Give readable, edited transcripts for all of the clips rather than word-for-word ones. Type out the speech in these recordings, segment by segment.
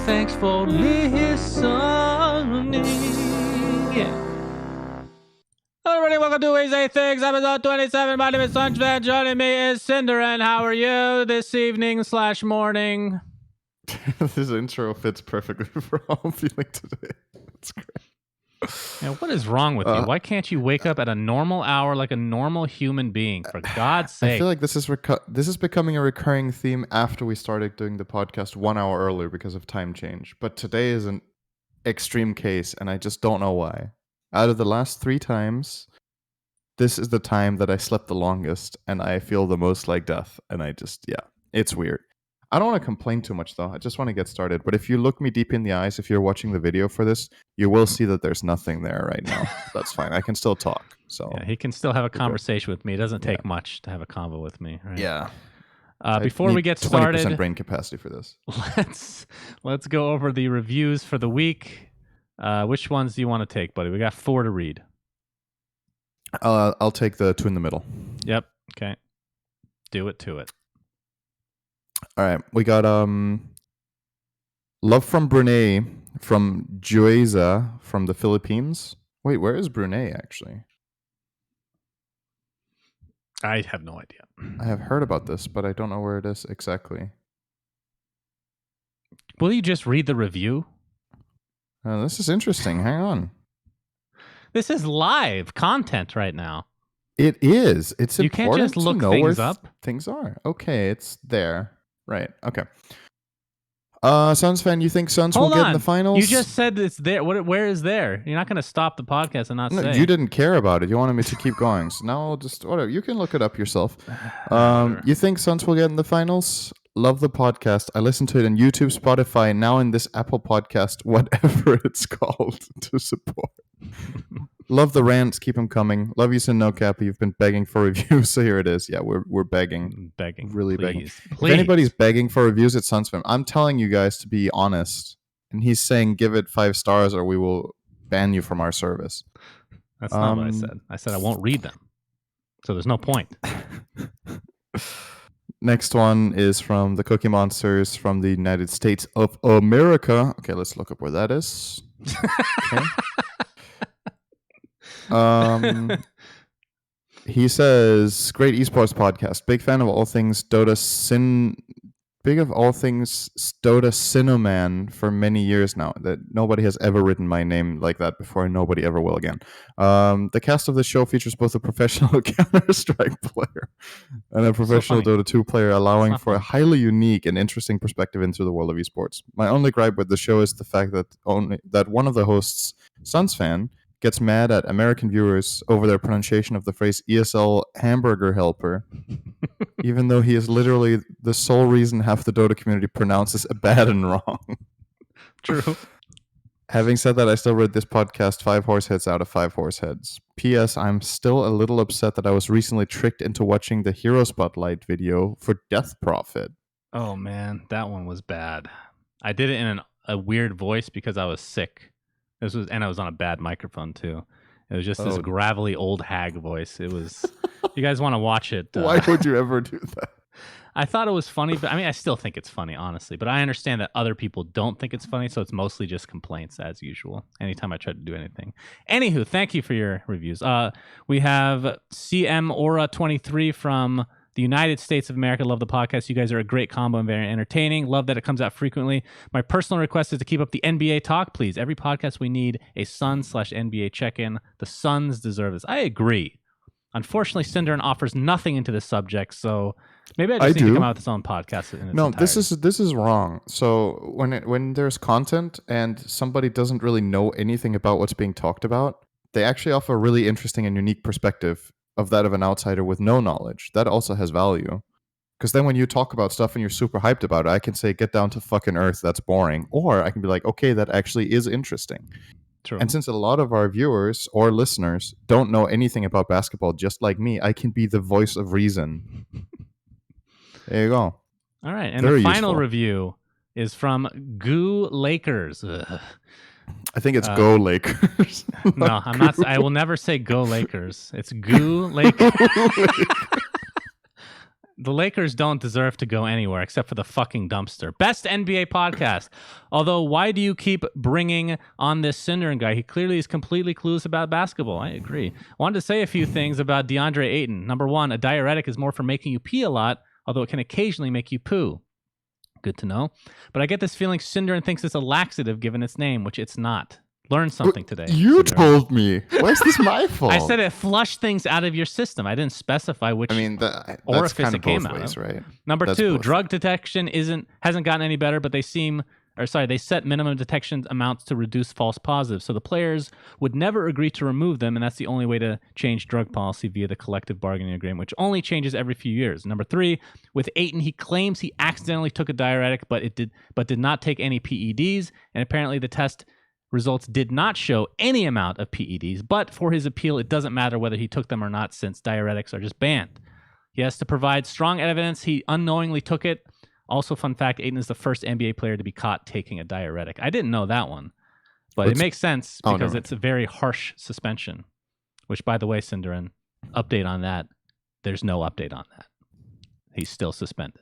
Thanks for listening. Yeah. Hello everybody, welcome to We Say Things, episode 27. My name is SUNSfan. Joining me is syndereN. How are you this evening / morning? This intro fits perfectly for how I'm feeling today. It's great. Yeah, what is wrong with you? Why can't you wake up at a normal hour like a normal human being? For God's sake! I feel like this is becoming a recurring theme after we started doing the podcast 1 hour earlier because of time change. But today is an extreme case, and I just don't know why. Out of the last 3 times, this is the time that I slept the longest, and I feel the most like death. And it's weird. I don't want to complain too much, though. I just want to get started. But if you look me deep in the eyes, if you're watching the video for this, you will see that there's nothing there right now. That's fine. I can still talk. So yeah, he can still have a conversation with me. It doesn't take much to have a convo with me. Right? Yeah. Before we get started, 20% brain capacity for this. Let's go over the reviews for the week. Which ones do you want to take, buddy? We got 4 to read. I'll take the 2 in the middle. Yep. Okay. Do it to it. All right, we got love from Brunei from Jueza from the Philippines. Wait, where is Brunei actually? I have no idea. I have heard about this, but I don't know where it is exactly. Will you just read the review? This is interesting. Hang on. This is live content right now. It is. It's you important can't just look to know things where up. Things are. Okay, it's there. Right. Okay. SUNSfan, you think Suns will get in the finals? You just said it's there. Where is there? You're not going to stop the podcast and not say. You didn't care about it. You wanted me to keep going. So now I'll just whatever. You can look it up yourself. You think Suns will get in the finals? Love the podcast. I listen to it on YouTube, Spotify, now in this Apple podcast, whatever it's called, to support. Love the rants. Keep them coming. Love you, SyndereN. You've been begging for reviews, so here it is. Yeah, we're begging. Really please, begging. Please. If anybody's begging for reviews at SUNSfan, I'm telling you guys to be honest. And he's saying give it 5 stars or we will ban you from our service. That's not what I said. I said I won't read them. So there's no point. Next one is from the Cookie Monsters from the United States of America. Okay, let's look up where that is. Okay. He says, great esports podcast. Big fan of all things Dota Cinnamon for many years now. That nobody has ever written my name like that before, and nobody ever will again. The cast of the show features both a professional Counter-Strike player and a professional Dota 2 player, allowing for a highly unique and interesting perspective into the world of esports. My only gripe with the show is the fact that one of the hosts, SUNSfan, gets mad at American viewers over their pronunciation of the phrase ESL hamburger helper, even though he is literally the sole reason half the Dota community pronounces it bad and wrong. True. Having said that, I still read this podcast 5 horse heads out of 5 horse heads. P.S. I'm still a little upset that I was recently tricked into watching the Hero Spotlight video for Death Prophet. Oh man, that one was bad. I did it in a weird voice because I was sick. And I was on a bad microphone too. It was just this gravelly old hag voice. It was. You guys want to watch it? Why would you ever do that? I thought it was funny, but I mean, I still think it's funny, honestly. But I understand that other people don't think it's funny, so it's mostly just complaints as usual. Anytime I try to do anything. Anywho, thank you for your reviews. We have CM Aura 23 from the United States of America. Love the podcast. You guys are a great combo and very entertaining. Love that it comes out frequently. My personal request is to keep up the NBA talk, please. Every podcast we need a Suns/NBA check-in. The Suns deserve this. I agree. Unfortunately, syndereN offers nothing into this subject, so maybe I just need to come out with its own podcast. This is wrong. So when there's content and somebody doesn't really know anything about what's being talked about, they actually offer a really interesting and unique perspective of that of an outsider with no knowledge. That also has value. Because then when you talk about stuff and you're super hyped about it, I can say, get down to fucking earth, that's boring. Or I can be like, okay, that actually is interesting. True. And since a lot of our viewers or listeners don't know anything about basketball, just like me, I can be the voice of reason. There you go. All right. And the final review is from Goo Lakers. Ugh. I think it's Go Lakers. No, I'm not. I will never say Go Lakers. It's Goo Lakers. The Lakers don't deserve to go anywhere except for the fucking dumpster. Best NBA podcast. Although, why do you keep bringing on this syndereN guy? He clearly is completely clueless about basketball. I agree. Wanted to say a few things about DeAndre Ayton. Number one, a diuretic is more for making you pee a lot, although it can occasionally make you poo. Good to know. But I get this feeling syndereN thinks it's a laxative given its name, which it's not. Learn something today. You syndereN. told me. Why is this my fault? I said it flushed things out of your system. I didn't specify which that's orifice kind it of came both out ways, of. right? Number That's two, both. drug detection hasn't gotten any better, but they set minimum detection amounts to reduce false positives. So the players would never agree to remove them, and that's the only way to change drug policy via the collective bargaining agreement, which only changes every few years. Number three, with Ayton, he claims he accidentally took a diuretic, but did not take any PEDs, and apparently the test results did not show any amount of PEDs, but for his appeal, it doesn't matter whether he took them or not since diuretics are just banned. He has to provide strong evidence he unknowingly took it. Also, fun fact, Ayton is the first NBA player to be caught taking a diuretic. I didn't know that one, but it makes sense because it's a very harsh suspension, which, by the way, syndereN, update on that. There's no update on that. He's still suspended.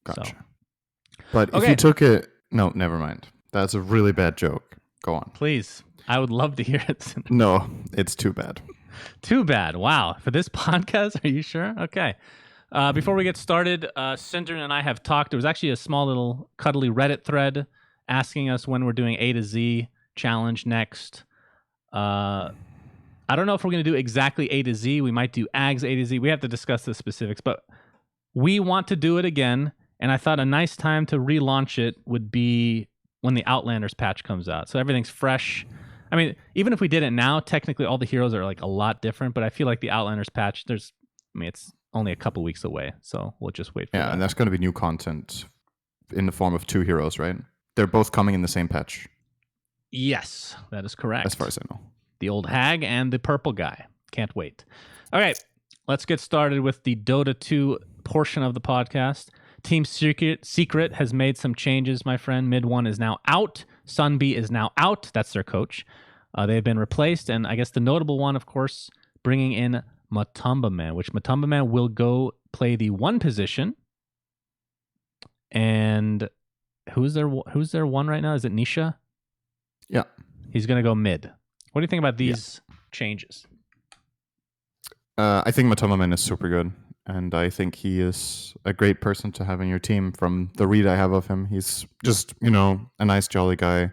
Gotcha. So. But if you took it... No, never mind. That's a really bad joke. Go on. Please. I would love to hear it. No, it's too bad. Too bad. Wow. For this podcast? Are you sure? Okay. Before we get started, syndereN and I have talked. There was actually a small little cuddly Reddit thread asking us when we're doing A to Z challenge next. I don't know if we're going to do exactly A to Z. We might do AGS A to Z. We have to discuss the specifics, but we want to do it again. And I thought a nice time to relaunch it would be when the Outlanders patch comes out. So everything's fresh. I mean, even if we did it now, technically all the heroes are like a lot different, but I feel like the Outlanders patch, it's only a couple weeks away. So we'll just wait for that. Yeah, and there's going to be new content in the form of two heroes, right? They're both coming in the same patch. Yes, that is correct. As far as I know. The old hag and the purple guy. Can't wait. All right, let's get started with the Dota 2 portion of the podcast. Team Secret has made some changes, my friend. Mid 1 is now out. SUNB is now out. That's their coach. They've been replaced, and I guess the notable one, of course, bringing in Matumbaman, which Matumbaman will go play the 1 position. And who's their 1 right now? Is it Nisha? Yeah. He's going to go mid. What do you think about these changes? I think Matumbaman is super good. And I think he is a great person to have in your team from the read I have of him. He's just, a nice, jolly guy.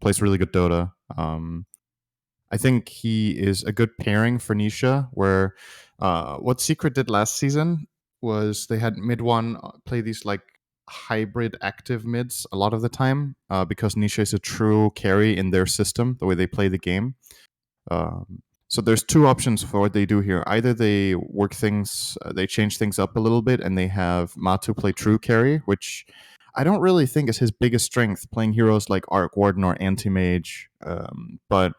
Plays really good Dota. I think he is a good pairing for Nisha, where what Secret did last season was they had mid 1 play these like hybrid active mids a lot of the time because Nisha is a true carry in their system, the way they play the game. So there's 2 options for what they do here. Either they work things, they change things up a little bit, and they have Matu play true carry, which I don't really think is his biggest strength, playing heroes like Arc Warden or Anti-Mage, but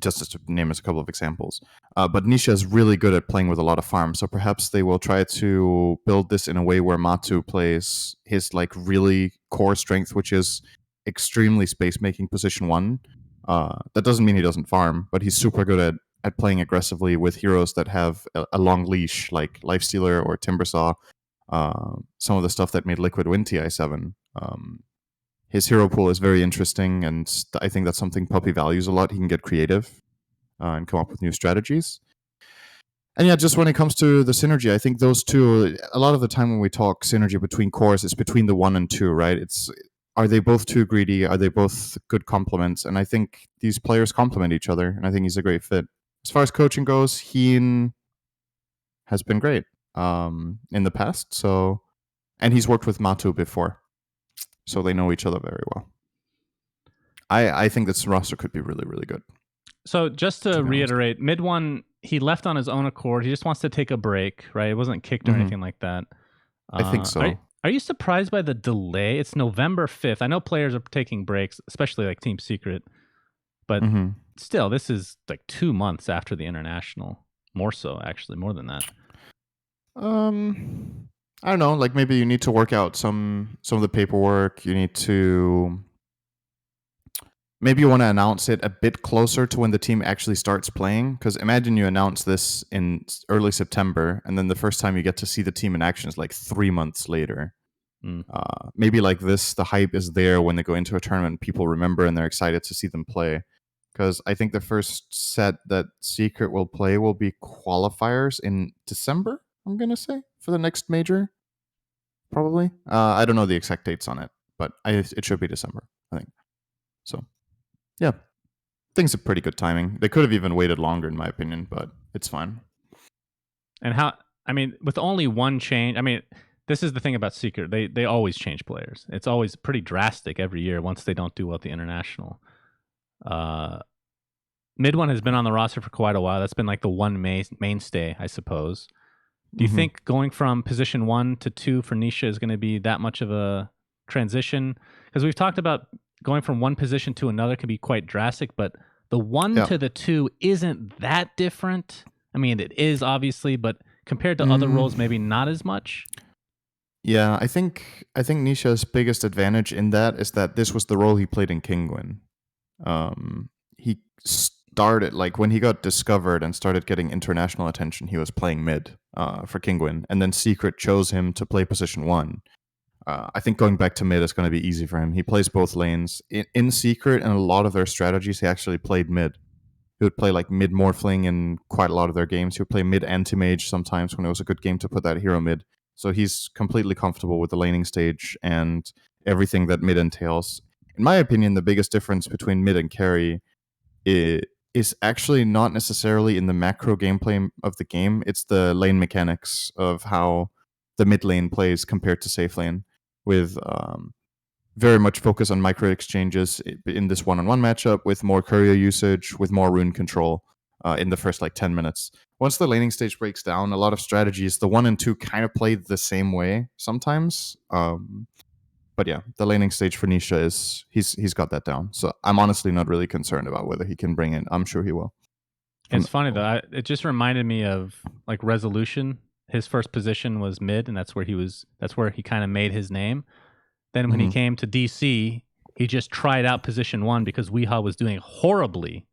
just to name us a couple of examples. But Nisha is really good at playing with a lot of farm, so perhaps they will try to build this in a way where Matu plays his like really core strength, which is extremely space-making position 1. That doesn't mean he doesn't farm, but he's super good at playing aggressively with heroes that have a long leash, like Lifestealer or Timbersaw. Some of the stuff that made Liquid win TI7. His hero pool is very interesting, and I think that's something Puppy values a lot. He can get creative and come up with new strategies. And yeah, just when it comes to the synergy, I think those two, a lot of the time when we talk synergy between cores, it's between the 1 and 2, right? Are they both too greedy? Are they both good complements? And I think these players complement each other, and I think he's a great fit. As far as coaching goes, Heen has been great in the past. And he's worked with Matu before, so they know each other very well. I think this roster could be really, really good. So just to reiterate, mid 1, he left on his own accord. He just wants to take a break, right? It wasn't kicked or anything like that. I think so. Are you surprised by the delay? It's November 5th. I know players are taking breaks, especially like Team Secret, but still, this is like 2 months after the international. More so, actually, more than that. I don't know. Like maybe you need to work out some of the paperwork. You need to maybe you want to announce it a bit closer to when the team actually starts playing. Because imagine you announce this in early September, and then the first time you get to see the team in action is like 3 months later. Maybe like this, the hype is there when they go into a tournament. People remember and they're excited to see them play. Because I think the first set that Secret will play will be qualifiers in December, I'm going to say, for the next major. Probably. I don't know the exact dates on it, but it should be December, I think. So, yeah. Things are pretty good timing. They could have even waited longer, in my opinion, but it's fine. And with only one change, this is the thing about Secret. They always change players. It's always pretty drastic every year once they don't do well at the international. Mid one has been on the roster for quite a while. That's been like the one mainstay, I suppose. Do you think going from position 1 to 2 for Nisha is going to be that much of a transition? Because we've talked about going from one position to another can be quite drastic, but the 1 to the 2 isn't that different. I mean, it is obviously, but compared to other roles, maybe not as much. Yeah, I think Nisha's biggest advantage in that is that this was the role he played in Kingwin. He started, like, when he got discovered and started getting international attention, he was playing mid for Kingwin, and then Secret chose him to play position 1. I think going back to mid is going to be easy for him. He plays both lanes. In Secret, and a lot of their strategies, he actually played mid. He would play like mid Morphling in quite a lot of their games. He would play mid Anti-Mage sometimes when it was a good game to put that hero mid. So he's completely comfortable with the laning stage and everything that mid entails. In my opinion, the biggest difference between mid and carry is actually not necessarily in the macro gameplay of the game. It's the lane mechanics of how the mid lane plays compared to safe lane, with very much focus on micro exchanges in this one-on-one matchup, with more courier usage, with more rune control in the first like 10 minutes. Once the laning stage breaks down, a lot of strategies, the 1 and 2 kind of play the same way sometimes. But yeah, the laning stage for Nisha is he's got that down. So I'm honestly not really concerned about whether he can bring it. I'm sure he will. It's funny though. It just reminded me of like Resolution. His first position was mid, and that's where he kind of made his name. Then when he came to DC, he just tried out position 1 because Weehaw was doing horribly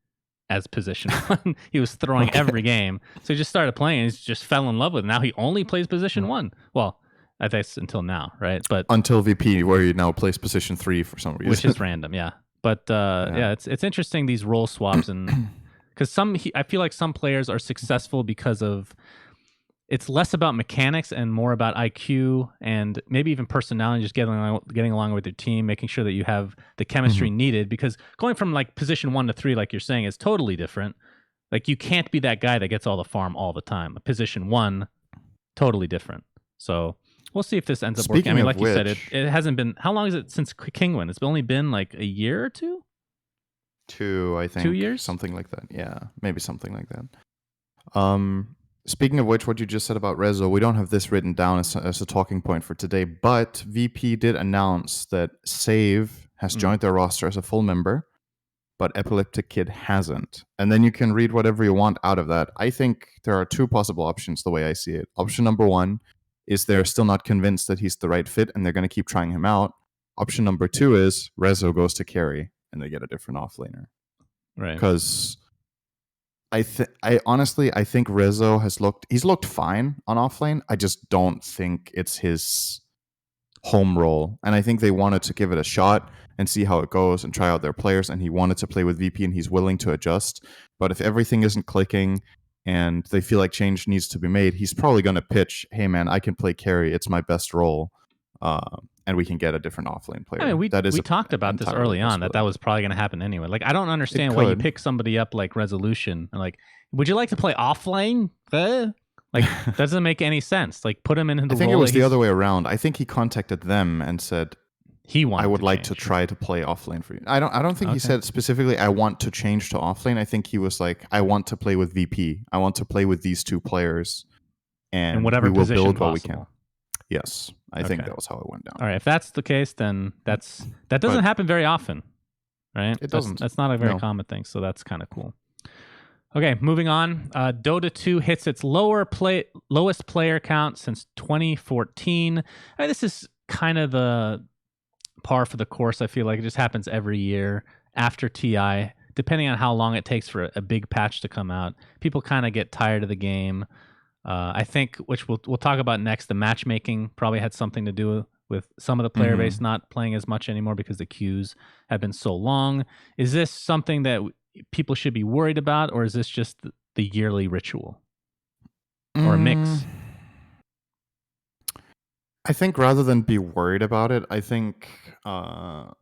as position 1. He was throwing every game. So he just started playing and he just fell in love with it. Now he only plays position 1. Well, I think until now, right? But until VP, where he now plays position 3 for some reason. Which is random, yeah. But it's interesting, these role swaps, and because I feel like some players are successful because of it's less about mechanics and more about IQ and maybe even personality, just getting along with your team, making sure that you have the chemistry needed. Because going from like position 1 to 3, like you're saying, is totally different. Like you can't be that guy that gets all the farm all the time. Position 1, totally different. So we'll see if this ends up working. I mean, like you said, it hasn't been. How long is it since Kingwin? It's only been like a year or two. 2, I think. 2 years, something like that. Yeah, maybe something like that. Speaking of which, what you just said about Rezo, we don't have this written down as a talking point for today, but VP did announce that Save has joined their roster as a full member, but Epileptic Kid hasn't. And then you can read whatever you want out of that. I think there are 2 possible options the way I see it. Option number 1 is they're still not convinced that he's the right fit and they're going to keep trying him out. Option number 2 is Rezo goes to carry and they get a different offlaner. Right. Because I honestly think Rezo he's looked fine on offlane. I just don't think it's his home role. And I think they wanted to give it a shot and see how it goes and try out their players. And he wanted to play with VP and he's willing to adjust. But if everything isn't clicking and they feel like change needs to be made, he's probably going to pitch, hey man, I can play carry. It's my best role. And we can get a different offlane player. I mean, we talked about this early on that was probably going to happen anyway. Like, I don't understand why you pick somebody up like Resolution and like, would you like to play offlane? Like, doesn't make any sense. Like, put him in the role. I think it was the other way around. I think he contacted them and said, I would like to try to play offlane for you. I don't think he said specifically, I want to change to offlane. I think he was like, I want to play with VP. I want to play with these 2 players, and whatever we will position build possible. what we can. Yes, I think that was how it went down. All right, if that's the case, then that doesn't happen very often, right? It doesn't. That's not a very common thing, so that's kind of cool. Okay, moving on. Dota 2 hits its lowest player count since 2014. This is kind of the par for the course. I feel like it just happens every year. after TI, depending on how long it takes for a big patch to come out, people kind of get tired of the game. I think, which we'll talk about next, the matchmaking probably had something to do with some of the player base not playing as much anymore because the queues have been so long. Is this something that people should be worried about, or is this just the yearly ritual or a mix? I think rather than be worried about it, I think how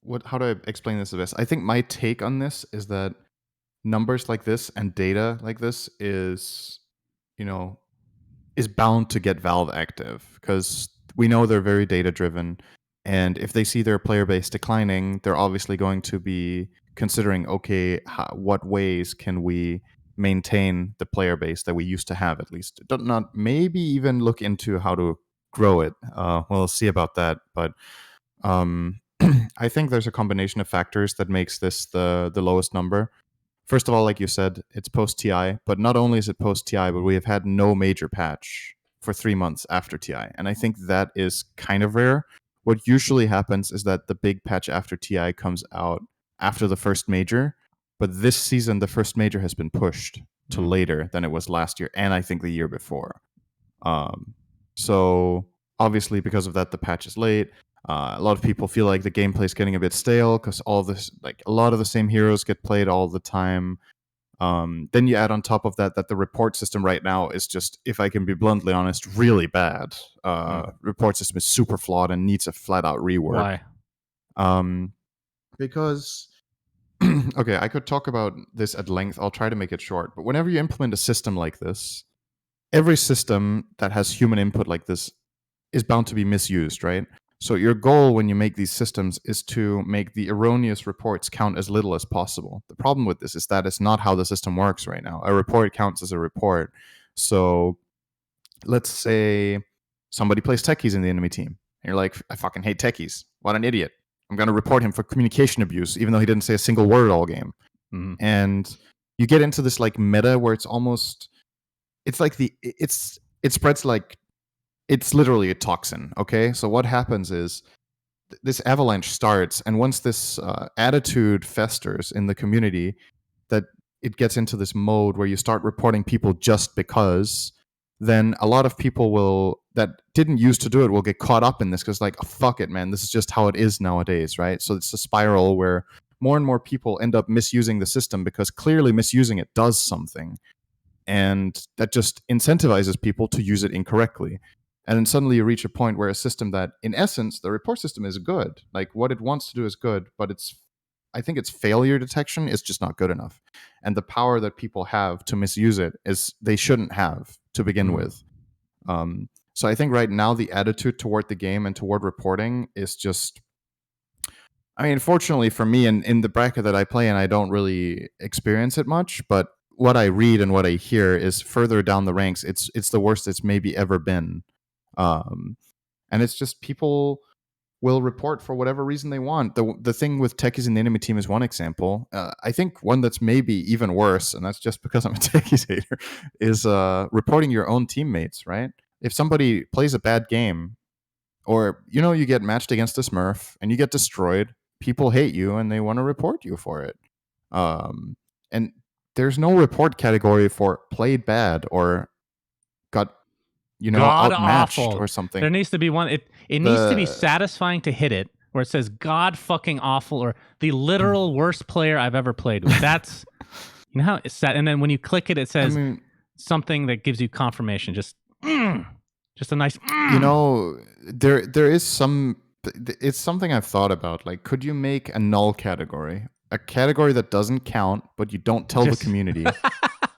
do I explain this the best? I think my take on this is that numbers like this and data like this is, is bound to get Valve active because we know they're very data driven. And if they see their player base declining, they're obviously going to be considering, okay, what ways can we maintain the player base that we used to have, at least? Not maybe even look into how to grow it. We'll see about that. But I think there's a combination of factors that makes this the lowest number. First of all, like you said, it's post TI, but not only is it post TI, but we have had no major patch for 3 months after TI. And I think that is kind of rare. What usually happens is that the big patch after TI comes out after the first major, but this season the first major has been pushed to later than it was last year, and I think the year before. So obviously because of that, the patch is late. A lot of people feel like the gameplay is getting a bit stale because all this, like a lot of the same heroes get played all the time. Then you add on top of that the report system right now is just, if I can be bluntly honest, really bad. Report system is super flawed and needs a flat out rework. Why? Because okay, I could talk about this at length. I'll try to make it short. But whenever you implement a system like this, every system that has human input like this is bound to be misused, right? So your goal when you make these systems is to make the erroneous reports count as little as possible. The problem with this is that it's not how the system works right now. A report counts as a report. So let's say somebody plays techies in the enemy team. And you're like, I fucking hate techies. What an idiot. I'm going to report him for communication abuse, even though he didn't say a single word all game. And you get into this like meta where it's almost, it's like it spreads like, it's literally a toxin, okay? So what happens is this avalanche starts, and once this attitude festers in the community, that it gets into this mode where you start reporting people just because, then a lot of people that didn't used to do it will get caught up in this because like, oh, fuck it, man, this is just how it is nowadays, right? So it's a spiral where more and more people end up misusing the system because clearly misusing it does something. And that just incentivizes people to use it incorrectly. And then suddenly you reach a point where a system that, in essence, the report system is good. Like what it wants to do is good, but I think its failure detection is just not good enough. And the power that people have to misuse it is they shouldn't have to begin with. So I think right now the attitude toward the game and toward reporting is just, I mean, fortunately for me, in the bracket that I play in, I don't really experience it much, but what I read and what I hear is further down the ranks, it's the worst it's maybe ever been. And it's just people will report for whatever reason they want. The thing with techies in the enemy team is one example. I think one that's maybe even worse, and that's just because I'm a techies hater, is reporting your own teammates, right? If somebody plays a bad game, or, you get matched against a Smurf and you get destroyed, people hate you and they want to report you for it. And there's no report category for played bad or got God outmatched awful or something. There needs to be one. It needs to be satisfying to hit it where it says God fucking awful or the literal worst player I've ever played with. That's how it's set. And then when you click it, it says something that gives you confirmation. Just a nice. There is some. It's something I've thought about. Like, could you make a null category, a category that doesn't count, but you don't tell the community?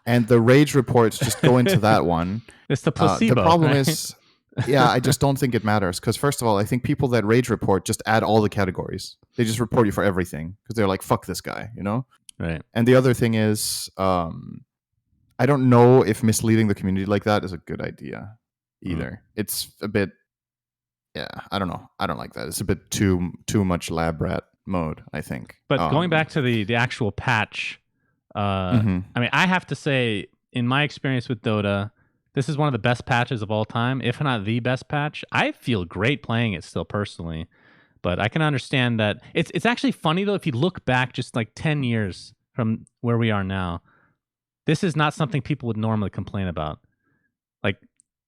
And the rage reports just go into that one. It's the placebo. The problem right? is, I just don't think it matters. Because first of all, I think people that rage report just add all the categories. They just report you for everything because they're like, fuck this guy, Right. And the other thing is, I don't know if misleading the community like that is a good idea either. It's a bit, I don't know. I don't like that. It's a bit too much lab rat mode, I think. But going back to the actual patch, I mean, I have to say, in my experience with Dota, this is one of the best patches of all time, if not the best patch. I feel great playing it still personally, But I can understand that it's actually funny though if you look back just like 10 years from where we are now. This is not something people would normally complain about. Like,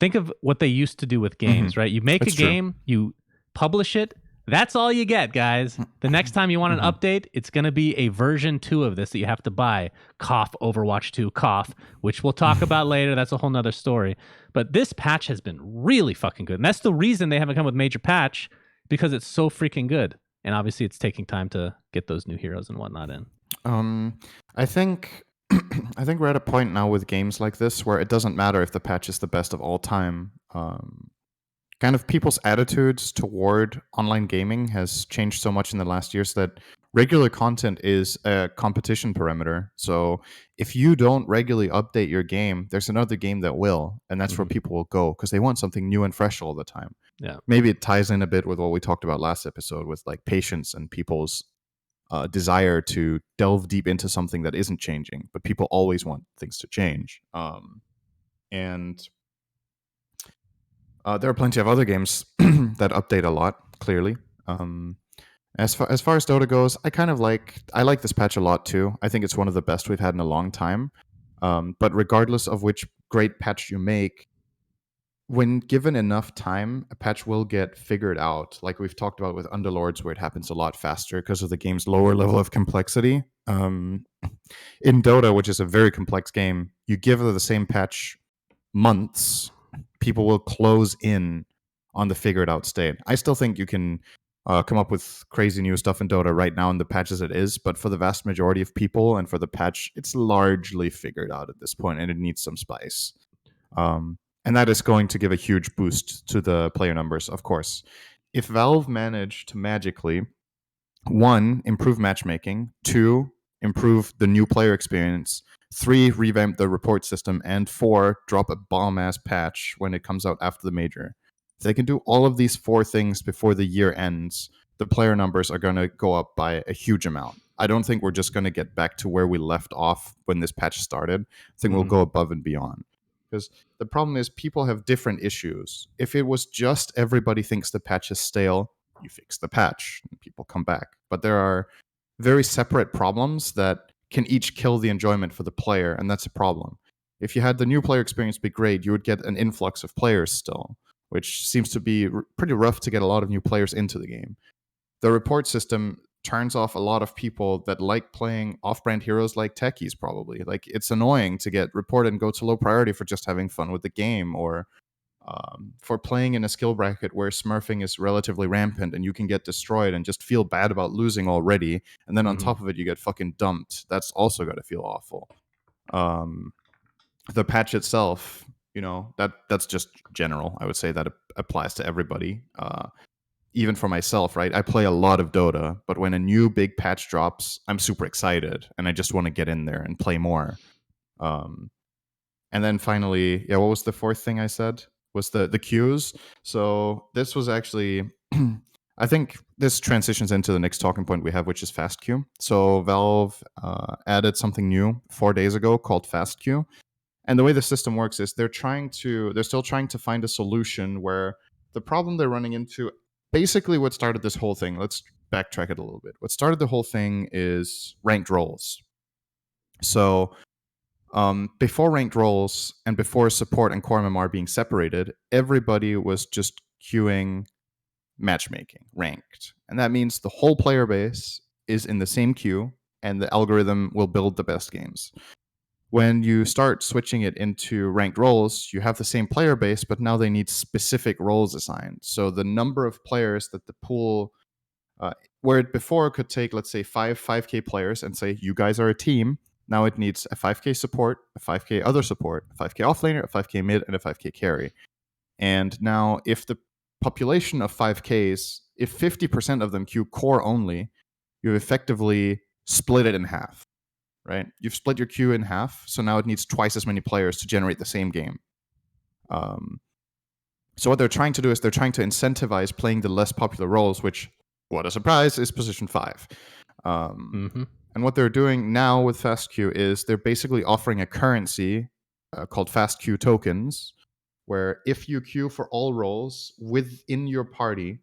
think of what they used to do with games, right? You make It's a true. game, you publish it. That's all you get, guys. The next time you want an update, it's going to be a version 2 of this that you have to buy. Cough, Overwatch 2, cough, which we'll talk about later. That's a whole nother story. But this patch has been really fucking good. And that's the reason they haven't come with major patch, because it's so freaking good. And obviously it's taking time to get those new heroes and whatnot in. I think I think we're at a point now with games like this where it doesn't matter if the patch is the best of all time. Kind of people's attitudes toward online gaming has changed so much in the last years that regular content is a competition parameter. So if you don't regularly update your game, there's another game that will, and that's where people will go because they want something new and fresh all the time. Yeah. Maybe it ties in a bit with what we talked about last episode with like patience and people's desire to delve deep into something that isn't changing, but people always want things to change. And there are plenty of other games that update a lot. Clearly, as far as Dota goes, I like this patch a lot too. I think it's one of the best we've had in a long time. But regardless of which great patch you make, when given enough time, a patch will get figured out. Like we've talked about with Underlords, where it happens a lot faster because of the game's lower level of complexity. In Dota, which is a very complex game, you give the same patch months, people will close in on the figured out state. I still think you can come up with crazy new stuff in Dota right now in the patch as it is, but for the vast majority of people and for the patch, it's largely figured out at this point, and it needs some spice. And that is going to give a huge boost to the player numbers, of course. If Valve managed to magically, 1, improve matchmaking, 2, improve the new player experience, 3, revamp the report system, and 4, drop a bomb-ass patch when it comes out after the major. If they can do all of these 4 things before the year ends, the player numbers are going to go up by a huge amount. I don't think we're just going to get back to where we left off when this patch started. I think we'll go above and beyond. Because the problem is people have different issues. If it was just everybody thinks the patch is stale, you fix the patch and people come back. But there are very separate problems that can each kill the enjoyment for the player, and that's a problem. If you had the new player experience be great, you would get an influx of players still, which seems to be pretty rough to get a lot of new players into the game. The report system turns off a lot of people that like playing off-brand heroes like techies, probably. Like, it's annoying to get reported and go to low priority for just having fun with the game, or for playing in a skill bracket where smurfing is relatively rampant and you can get destroyed and just feel bad about losing already, and then on top of it you get fucking dumped. That's also got to feel awful. The patch itself, that's just general. I would say that applies to everybody. Even for myself, right? I play a lot of Dota, but when a new big patch drops, I'm super excited and I just want to get in there and play more. And then finally, what was the fourth thing I said? Was the queues. So this was actually, I think this transitions into the next talking point we have, which is fast queue. So Valve added something new 4 days ago called fast queue. And the way the system works is they're still trying to find a solution where the problem they're running into, basically what started this whole thing, let's backtrack it a little bit. What started the whole thing is ranked roles. So before ranked roles and before support and core MMR being separated, everybody was just queuing matchmaking, ranked. And that means the whole player base is in the same queue and the algorithm will build the best games. When you start switching it into ranked roles, you have the same player base, but now they need specific roles assigned. So the number of players that the pool, where it before could take, let's say, 5K players and say, you guys are a team, now it needs a 5K support, a 5K other support, a 5K offlaner, a 5K mid, and a 5K carry. And now if the population of 5Ks, if 50% of them queue core only, you've effectively split it in half. Right? You've split your queue in half, so now it needs twice as many players to generate the same game. So what they're trying to do is they're trying to incentivize playing the less popular roles, which, what a surprise, is position 5. And what they're doing now with fast queue is they're basically offering a currency called fast queue tokens, where if you queue for all roles within your party,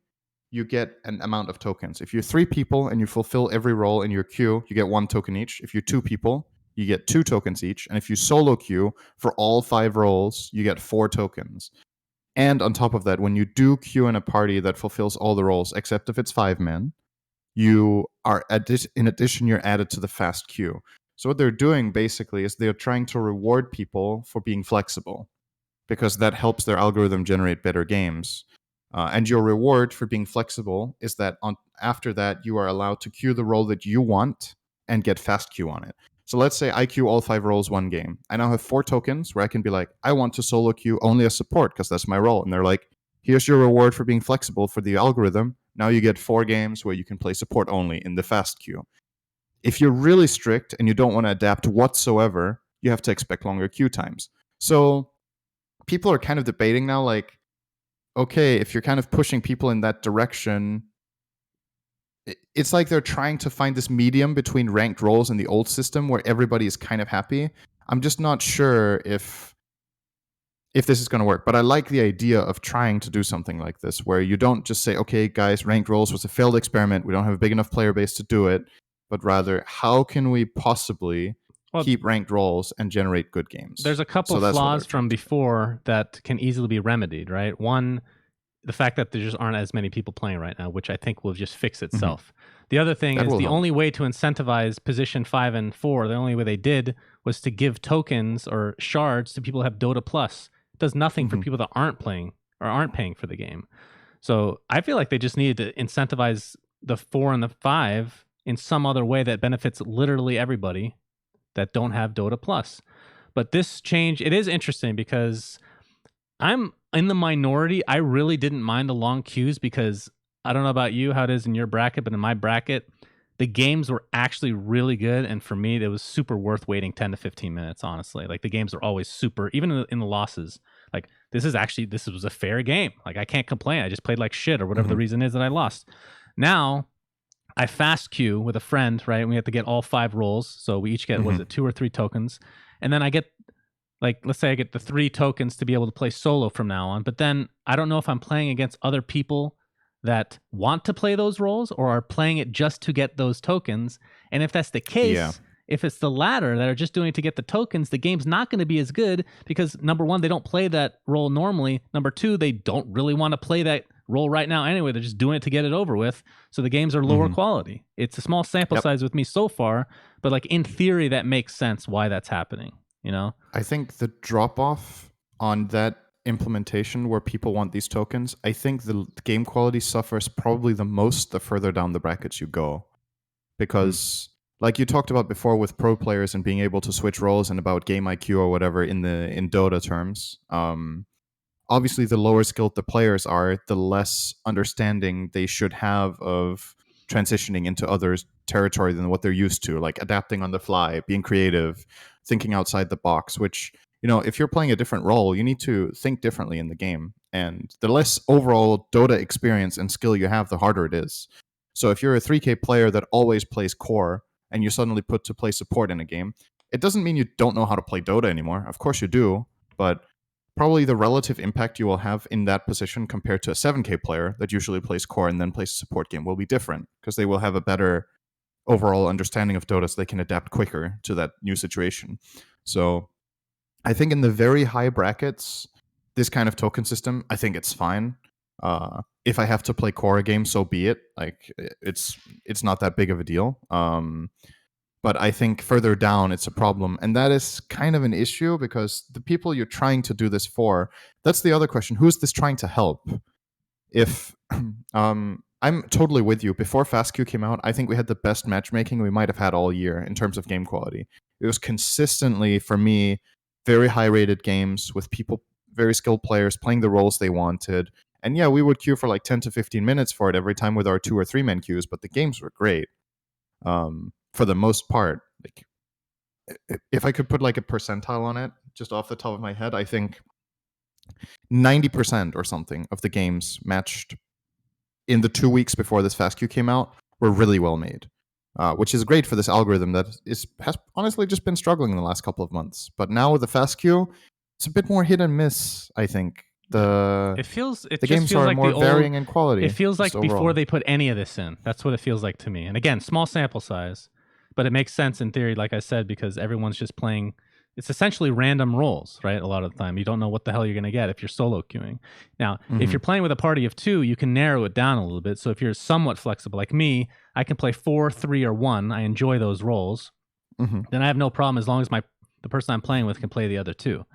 you get an amount of tokens. If you're 3 people and you fulfill every role in your queue, you get 1 token each. If you're 2 people, you get 2 tokens each. And if you solo queue for all 5 roles, you get 4 tokens. And on top of that, when you do queue in a party that fulfills all the roles, except if it's 5 men, you are in addition, you're added to the fast queue. So what they're doing basically is they're trying to reward people for being flexible, because that helps their algorithm generate better games. And your reward for being flexible is that after that, you are allowed to queue the role that you want and get fast queue on it. So let's say I queue all 5 roles one game. I now have 4 tokens where I can be like, I want to solo queue only a support because that's my role. And they're like, here's your reward for being flexible for the algorithm. Now you get 4 games where you can play support only in the fast queue. If you're really strict and you don't want to adapt whatsoever, you have to expect longer queue times. So people are kind of debating now, like, okay, if you're kind of pushing people in that direction, it's like they're trying to find this medium between ranked roles and the old system where everybody is kind of happy. I'm just not sure if this is going to work, but I like the idea of trying to do something like this, where you don't just say, okay, guys, ranked roles was a failed experiment. We don't have a big enough player base to do it, but rather, how can we possibly keep ranked roles and generate good games? There's a couple flaws from before that can easily be remedied, right? One, the fact that there just aren't as many people playing right now, which I think will just fix itself. The other thing is the only way to incentivize position 5 and 4, the only way they did was to give tokens or shards to people who have Dota Plus. It does nothing for people that aren't playing or aren't paying for the game. So I feel like they just needed to incentivize the 4 and the 5 in some other way that benefits literally everybody that don't have Dota Plus. But this change, it is interesting because I'm in the minority. I really didn't mind the long queues because I don't know about you, how it is in your bracket, but in my bracket, the games were actually really good. And for me, it was super worth waiting 10 to 15 minutes, honestly. Like the games are always super, even in the losses. Like this was a fair game. Like I can't complain. I just played like shit or whatever the reason is that I lost. Now I fast queue with a friend, right? We have to get all 5 roles. So we each get, was it 2 or 3 tokens? And then I get, like, let's say I get the 3 tokens to be able to play solo from now on. But then I don't know if I'm playing against other people that want to play those roles or are playing it just to get those tokens. And if that's the case, if it's the latter that are just doing it to get the tokens, the game's not going to be as good because number 1, they don't play that role normally. Number 2, they don't really want to play that role right now anyway. They're just doing it to get it over with. So the games are lower quality. It's a small sample size with me so far, but like in theory, that makes sense why that's happening. You know, I think the drop off on that implementation where people want these tokens, I think the game quality suffers probably the most the further down the brackets you go, because like you talked about before with pro players and being able to switch roles and about game IQ or whatever in Dota terms, obviously the lower skilled the players are, the less understanding they should have of transitioning into others' territory than what they're used to, like adapting on the fly, being creative, thinking outside the box, which, you know, if you're playing a different role, you need to think differently in the game. And the less overall Dota experience and skill you have, the harder it is. So if you're a 3K player that always plays core and you're suddenly put to play support in a game, it doesn't mean you don't know how to play Dota anymore. Of course you do, but probably the relative impact you will have in that position compared to a 7K player that usually plays core and then plays a support game will be different, because they will have a better overall understanding of Dota so they can adapt quicker to that new situation. So I think in the very high brackets, this kind of token system, I think it's fine. If I have to play core game, so be it. Like it's not that big of a deal. But I think further down, it's a problem. And that is kind of an issue because the people you're trying to do this for, that's the other question. Who is this trying to help? If I'm totally with you. Before FastQ came out, I think we had the best matchmaking we might have had all year in terms of game quality. It was consistently, for me, very high-rated games with people, very skilled players playing the roles they wanted. And yeah, we would queue for like 10 to 15 minutes for it every time with our 2 or 3 man queues, but the games were great. For the most part, like if I could put like a percentile on it, just off the top of my head, I think 90% or something of the games matched in the 2 weeks before this FastQ came out were really well made, which is great for this algorithm that has honestly just been struggling in the last couple of months. But now with the FastQ, it's a bit more hit and miss, I think. The It the just games feels are like more the old, varying in quality. it feels like just before overall. they put any of this in. That's what it feels like to me. And again, small sample size, but it makes sense in theory, like I said, because everyone's just playing. It's essentially random rolls, right? A lot of the time, you don't know what the hell you're going to get if you're solo queuing. Now, if you're playing with a party of 2, you can narrow it down a little bit. So if you're somewhat flexible, like me, I can play 4, 3, or 1. I enjoy those rolls. Then I have no problem as long as the person I'm playing with can play the other 2.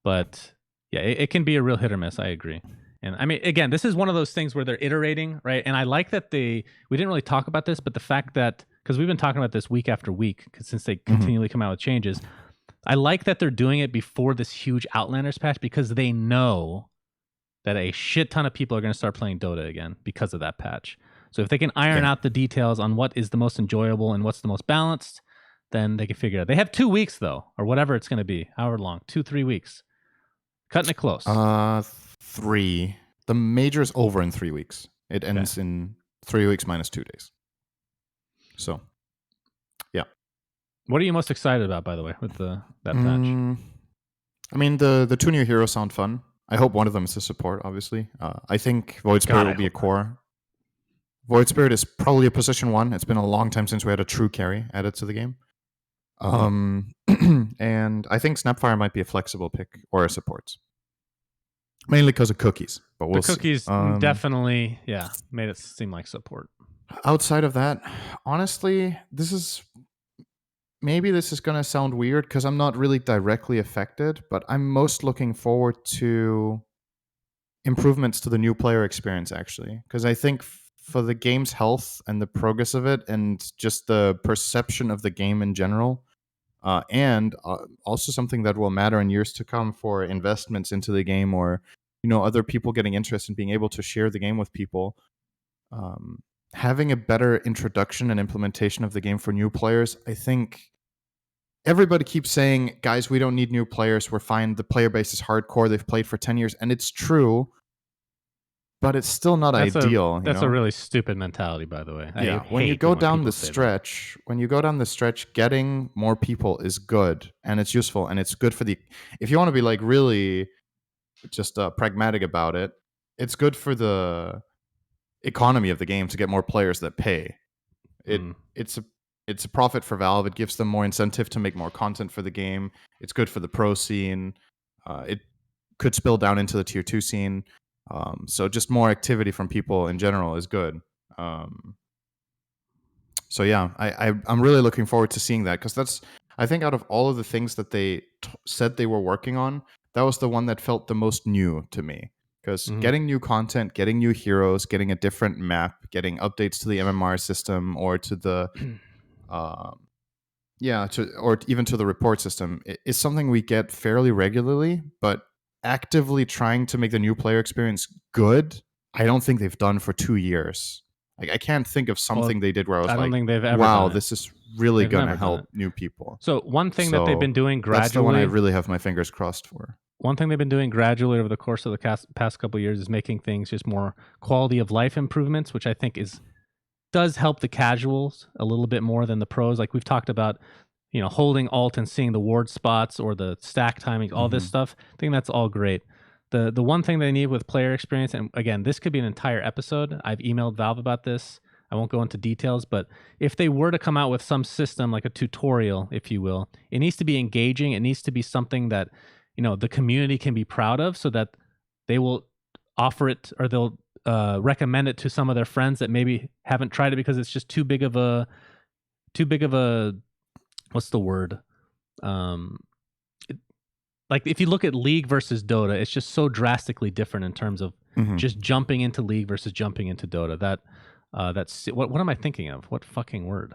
But yeah, it can be a real hit or miss. I agree. And I mean, again, this is one of those things where they're iterating, right? And I like that we didn't really talk about this, but the fact that, because we've been talking about this week after week, since they continually come out with changes, I like that they're doing it before this huge Outlanders patch, because they know that a shit ton of people are going to start playing Dota again because of that patch. So if they can iron out the details on what is the most enjoyable and what's the most balanced, then they can figure it out. They have 2 weeks though, or whatever it's going to be, however long, 2-3 weeks. Cutting it close. 3. The major is over in 3 weeks. It ends in 3 weeks minus 2 days. So, yeah. What are you most excited about, by the way, with that patch? I mean, the 2 new heroes sound fun. I hope one of them is a support, obviously. I think Void Spirit will be a core. Void Spirit is probably a position 1. It's been a long time since we had a true carry added to the game. And I think Snapfire might be a flexible pick or a support. Mainly because of cookies, but we'll see. The cookies definitely, made it seem like support. Outside of that, honestly, this is going to sound weird because I'm not really directly affected, but I'm most looking forward to improvements to the new player experience, actually, because I think for the game's health and the progress of it and just the perception of the game in general, and also something that will matter in years to come for investments into the game, or other people getting interest in being able to share the game with people. Having a better introduction and implementation of the game for new players, I think everybody keeps saying, guys, we don't need new players. We're fine. The player base is hardcore. They've played for 10 years. And it's true, but it's still not ideal. That's a really stupid mentality, by the way. Yeah, when you go down the stretch, getting more people is good and it's useful and it's good for if you want to be like really just pragmatic about it, it's good for the economy of the game to get more players that pay. It's a profit for Valve. It gives them more incentive to make more content for the game. It's good for the pro scene. It could spill down into the tier 2 scene. So just more activity from people in general is good. So yeah, I'm really looking forward to seeing that, because I think out of all of the things that they said they were working on, that was the one that felt the most new to me. Because getting new content, getting new heroes, getting a different map, getting updates to the MMR system or to the or even to the report system is something we get fairly regularly, but actively trying to make the new player experience good, I don't think they've done for 2 years. Like, I can't think of something they did where I don't think they've ever wow, this is really going to help new people. So one thing that they've been doing gradually... That's the one I really have my fingers crossed for. One thing they've been doing gradually over the course of the past couple of years is making things just more quality of life improvements, which I think does help the casuals a little bit more than the pros. Like we've talked about, holding alt and seeing the ward spots or the stack timing, all this stuff. I think that's all great. The one thing they need with player experience, and again, this could be an entire episode. I've emailed Valve about this. I won't go into details, but if they were to come out with some system, like a tutorial, if you will, it needs to be engaging. It needs to be something that, the community can be proud of, so that they will offer it, or they'll recommend it to some of their friends that maybe haven't tried it because it's just too big of a what's the word? Like if you look at League versus Dota, it's just so drastically different in terms of just jumping into League versus jumping into Dota. That's what am I thinking of? What fucking word?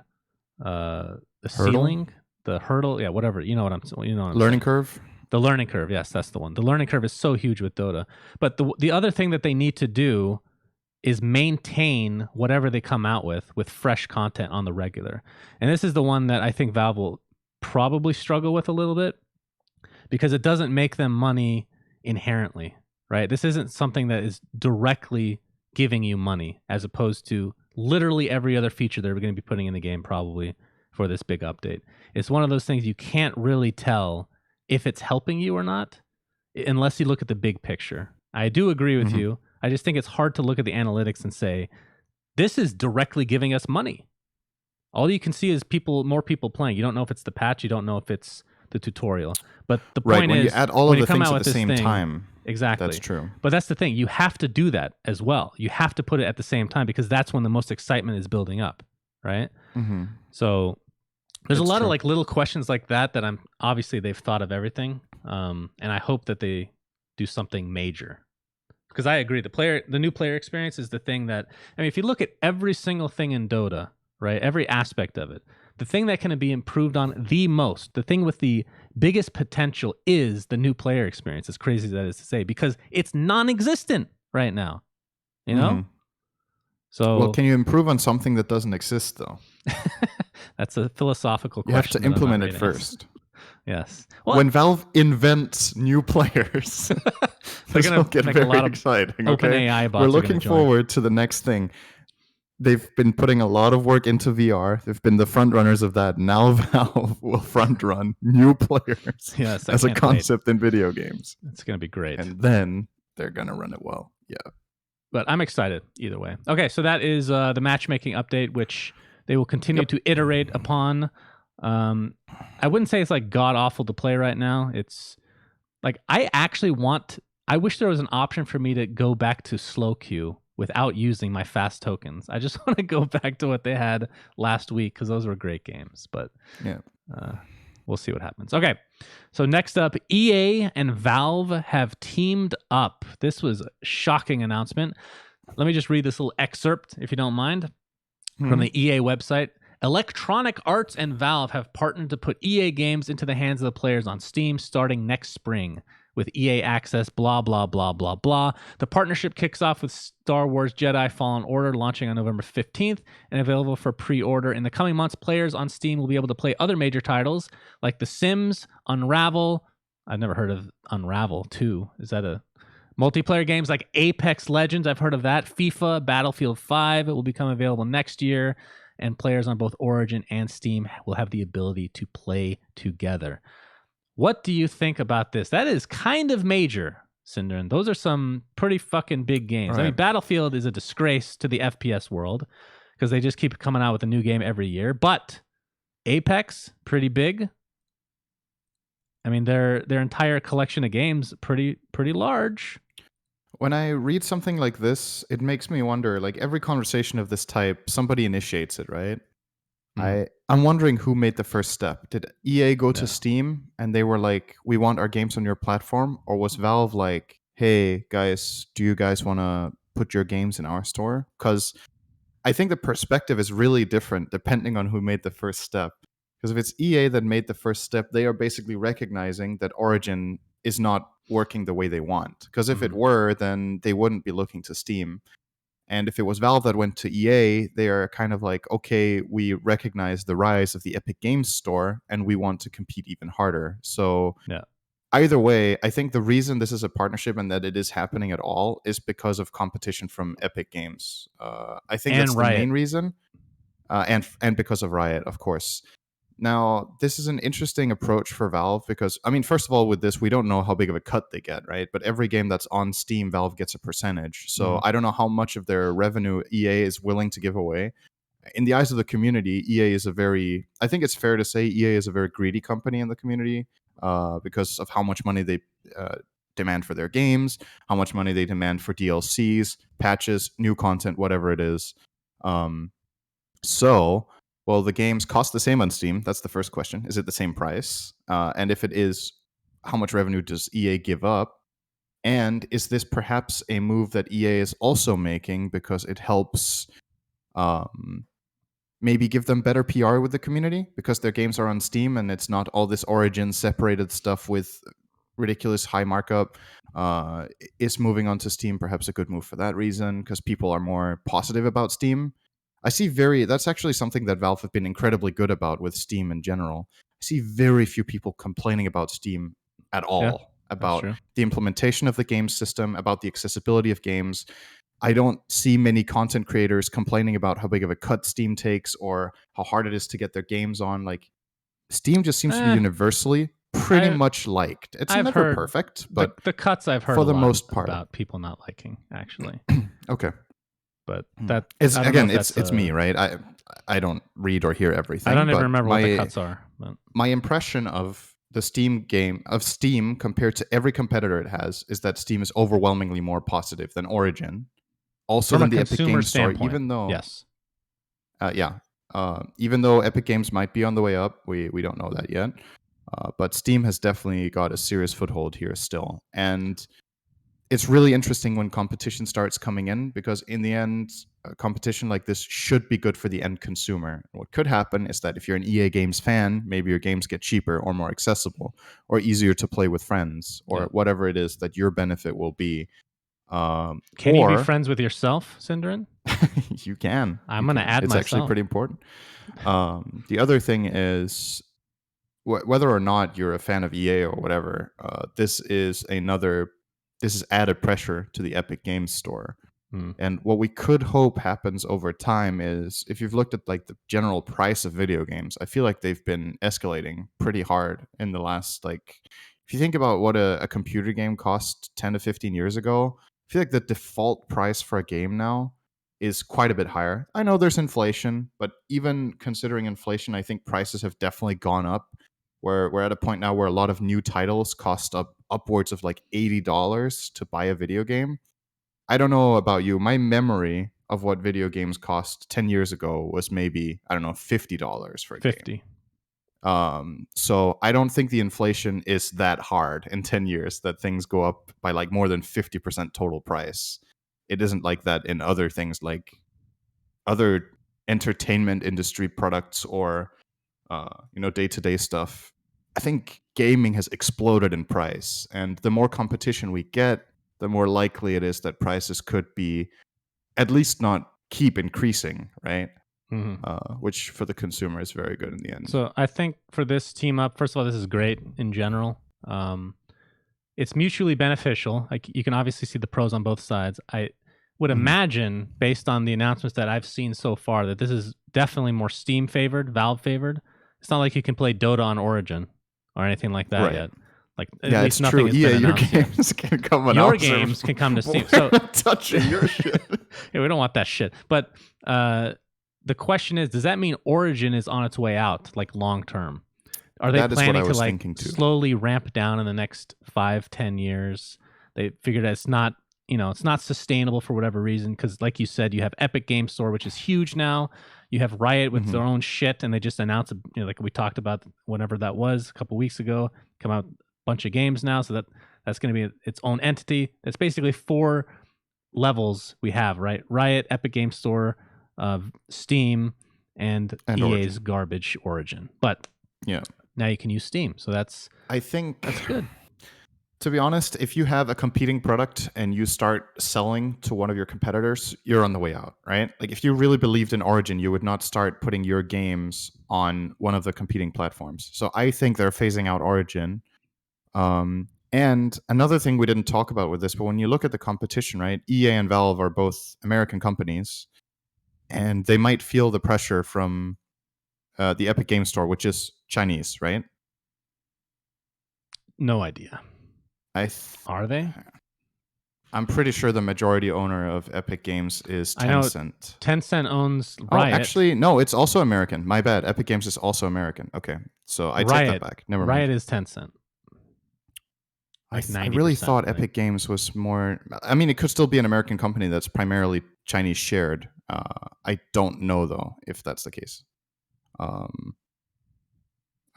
The ceiling, the hurdle, yeah, whatever. You know what I'm learning curve. The learning curve, yes, that's the one. The learning curve is so huge with Dota. But the other thing that they need to do is maintain whatever they come out with fresh content on the regular. And this is the one that I think Valve will probably struggle with a little bit, because it doesn't make them money inherently, right? This isn't something that is directly giving you money, as opposed to literally every other feature they're going to be putting in the game probably for this big update. It's one of those things you can't really tell if it's helping you or not, unless you look at the big picture. I do agree with Mhm. you. I just think it's hard to look at the analytics and say, this is directly giving us money. All you can see is more people playing. You don't know if it's the patch. You don't know if it's the tutorial. But the Right. point When you is, add all when of you the come things out at with the this same thing, time, that's exactly. true. But that's the thing. You have to do that as well. You have to put it at the same time because that's when the most excitement is building up, right? Mm-hmm. So there's a It's lot of true. like little questions like that I'm obviously they've thought of everything, and I hope that they do something major because I agree the new player experience is the thing that I mean if you look at every single thing in Dota, right, every aspect of it, the thing that can be improved on the most, the thing with the biggest potential is the new player experience, as crazy as that is to say, because it's non-existent right now, you know. Mm-hmm. Well, So can you improve on something that doesn't exist, though? that's a philosophical You have to question that I'm not implement it ready to answer. first. Yes. Well, When Valve invents new players, they're this will gonna get make a very lot of exciting. open Okay, AI we're bots are gonna looking join. forward to the next thing. They've been putting a lot of work into VR. They've been the front runners of that. Now Valve will front run new players Yes, I as a can't wait. concept in video games, It's gonna be great. and then they're gonna run it well. Yeah. But I'm excited either way. Okay, so that is the matchmaking update, which they will continue Yep. to iterate upon. I wouldn't say it's like god awful to play right now. It's like I wish there was an option for me to go back to slow queue without using my fast tokens. I just want to go back to what they had last week because those were great games. But Yeah. we'll see what happens. Okay, so next up, EA and Valve have teamed up. This was a shocking announcement. Let me just read this little excerpt, if you don't mind, from the EA website. Electronic Arts and Valve have partnered to put EA games into the hands of the players on Steam starting next spring with EA Access, blah, blah, blah, blah, blah. The partnership kicks off with Star Wars Jedi Fallen Order launching on November 15th and available for pre-order. In the coming months, players on Steam will be able to play other major titles like The Sims, Unravel. I've never heard of Unravel 2. Is that a multiplayer games like Apex Legends? I've heard of that. FIFA, Battlefield 5 will become available next year, and players on both Origin and Steam will have the ability to play together. What do you think about this? That is kind of major, syndereN. Those are some pretty fucking big games. Right. I mean, Battlefield is a disgrace to the FPS world because they just keep coming out with a new game every year. But Apex, pretty big. I mean, their entire collection of games, pretty large. When I read something like this, it makes me wonder, like every conversation of this type, somebody initiates it, right? I'm wondering who made the first step. Did EA go to Steam and they were like, we want our games on your platform? Or was Valve like, hey, guys, do you guys want to put your games in our store? Because I think the perspective is really different depending on who made the first step. Because if it's EA that made the first step, they are basically recognizing that Origin is not working the way they want. Because if it were, then they wouldn't be looking to Steam. And if it was Valve that went to EA, they are kind of like, okay, we recognize the rise of the Epic Games Store and we want to compete even harder. So either way, I think the reason this is a partnership and that it is happening at all is because of competition from Epic Games. I think that's the main reason. And because of Riot, of course. Now, this is an interesting approach for Valve because, I mean, first of all, with this, we don't know how big of a cut they get, right? But every game that's on Steam, Valve gets a percentage. So I don't know how much of their revenue EA is willing to give away. In the eyes of the community, EA is I think it's fair to say EA is a very greedy company in the community because of how much money they demand for their games, how much money they demand for DLCs, patches, new content, whatever it is. Well, the games cost the same on Steam. That's the first question. Is it the same price? And if it is, how much revenue does EA give up? And is this perhaps a move that EA is also making because it helps maybe give them better PR with the community because their games are on Steam and it's not all this Origin separated stuff with ridiculous high markup? Is moving on to Steam perhaps a good move for that reason because people are more positive about Steam? That's actually something that Valve have been incredibly good about with Steam in general. I see very few people complaining about Steam at all, about the implementation of the game system, about the accessibility of games. I don't see many content creators complaining about how big of a cut Steam takes or how hard it is to get their games on. Like, Steam just seems to be universally pretty much liked. It's I've never heard perfect, but the cuts I've heard for a the lot most part about people not liking, actually. okay. But that It's I don't know again, if that's it's me, right? I don't read or hear everything. I don't even but remember what the cuts are. But my impression of the Steam compared to every competitor it has is that Steam is overwhelmingly more positive than Origin, also from a than the Epic consumer Games Store. standpoint, Even though, yes. even though Epic Games might be on the way up, we don't know that yet. But Steam has definitely got a serious foothold here still, and it's really interesting when competition starts coming in, because in the end, a competition like this should be good for the end consumer. What could happen is that if you're an EA Games fan, maybe your games get cheaper or more accessible or easier to play with friends, or whatever it is that your benefit will be. Can you be friends with yourself, syndereN? You can. I'm going to add it's myself. Actually pretty important. The other thing is, whether or not you're a fan of EA or whatever, this is added pressure to the Epic Games Store. And what we could hope happens over time is, if you've looked at like the general price of video games, I feel like they've been escalating pretty hard in the last, like, if you think about what a computer game cost 10 to 15 years ago, I feel like the default price for a game now is quite a bit higher. I know there's inflation, but even considering inflation, I think prices have definitely gone up. We're at a point now where a lot of new titles cost upwards of like $80 to buy a video game. I don't know about you. My memory of what video games cost 10 years ago was maybe, I don't know, $50 for a game. So I don't think the inflation is that hard in 10 years that things go up by like more than 50% total price. It isn't like that in other things, like other entertainment industry products or day-to-day stuff. I think gaming has exploded in price, and the more competition we get, the more likely it is that prices could be at least not keep increasing, right? Which for the consumer is very good in the end. So I think for this team up, first of all, this is great in general. It's mutually beneficial. Like, you can obviously see the pros on both sides. I would imagine, based on the announcements that I've seen so far, that this is definitely more Steam favored, Valve favored. It's not like you can play Dota on Origin or anything like that yet. Like, at least it's nothing true. has been Your announced games can come on Your games can come to Steam. So touching your shit. Yeah, we don't want that shit. But the question is, does that mean Origin is on its way out, like, long term? Are they planning to like slowly ramp down in the next 5-10 years? They figured that it's not, it's not sustainable for whatever reason, because like you said, you have Epic Games Store, which is huge now. You have Riot with their own shit, and they just announced, like we talked about, whenever that was, a couple weeks ago, come out a bunch of games now. So that's going to be its own entity. It's basically 4 levels we have, right? Riot, Epic Games Store, Steam, and EA's Origin. Garbage Origin. But now you can use Steam, so I think that's good. To be honest, if you have a competing product and you start selling to one of your competitors, you're on the way out, right? Like, if you really believed in Origin, you would not start putting your games on one of the competing platforms. So I think they're phasing out Origin. And another thing we didn't talk about with this, but when you look at the competition, right? EA and Valve are both American companies, and they might feel the pressure from the Epic Games Store, which is Chinese, right? No idea. Are they? I'm pretty sure the majority owner of Epic Games is Tencent. I know Tencent owns Riot. Oh, actually, no, it's also American. My bad. Epic Games is also American. Okay, so I take that back. Never mind. Riot is Tencent. Like, I really thought Epic Games was more... I mean, it could still be an American company that's primarily Chinese shared. I don't know, though, if that's the case.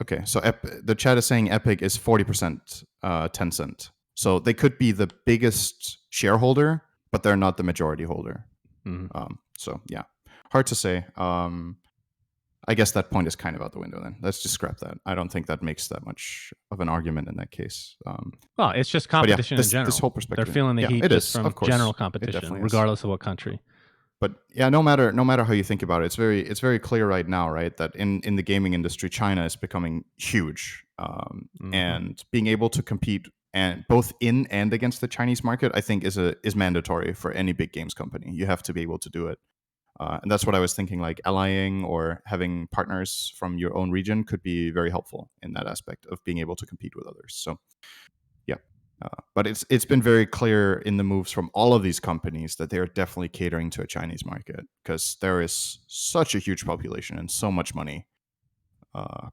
Okay, so the chat is saying Epic is 40% Tencent. So they could be the biggest shareholder, but they're not the majority holder. So, yeah, hard to say. I guess that point is kind of out the window then. Let's just scrap that. I don't think that makes that much of an argument in that case. Well, it's just competition in general. This whole perspective. They're feeling the heat just from general competition, regardless of what country. But yeah, no matter how you think about it, it's very clear right now, right, that in the gaming industry, China is becoming huge, and being able to compete and both in and against the Chinese market, I think is mandatory for any big games company. You have to be able to do it. And that's what I was thinking, like allying or having partners from your own region could be very helpful in that aspect of being able to compete with others. So yeah. But it's been very clear in the moves from all of these companies that they are definitely catering to a Chinese market, because there is such a huge population and so much money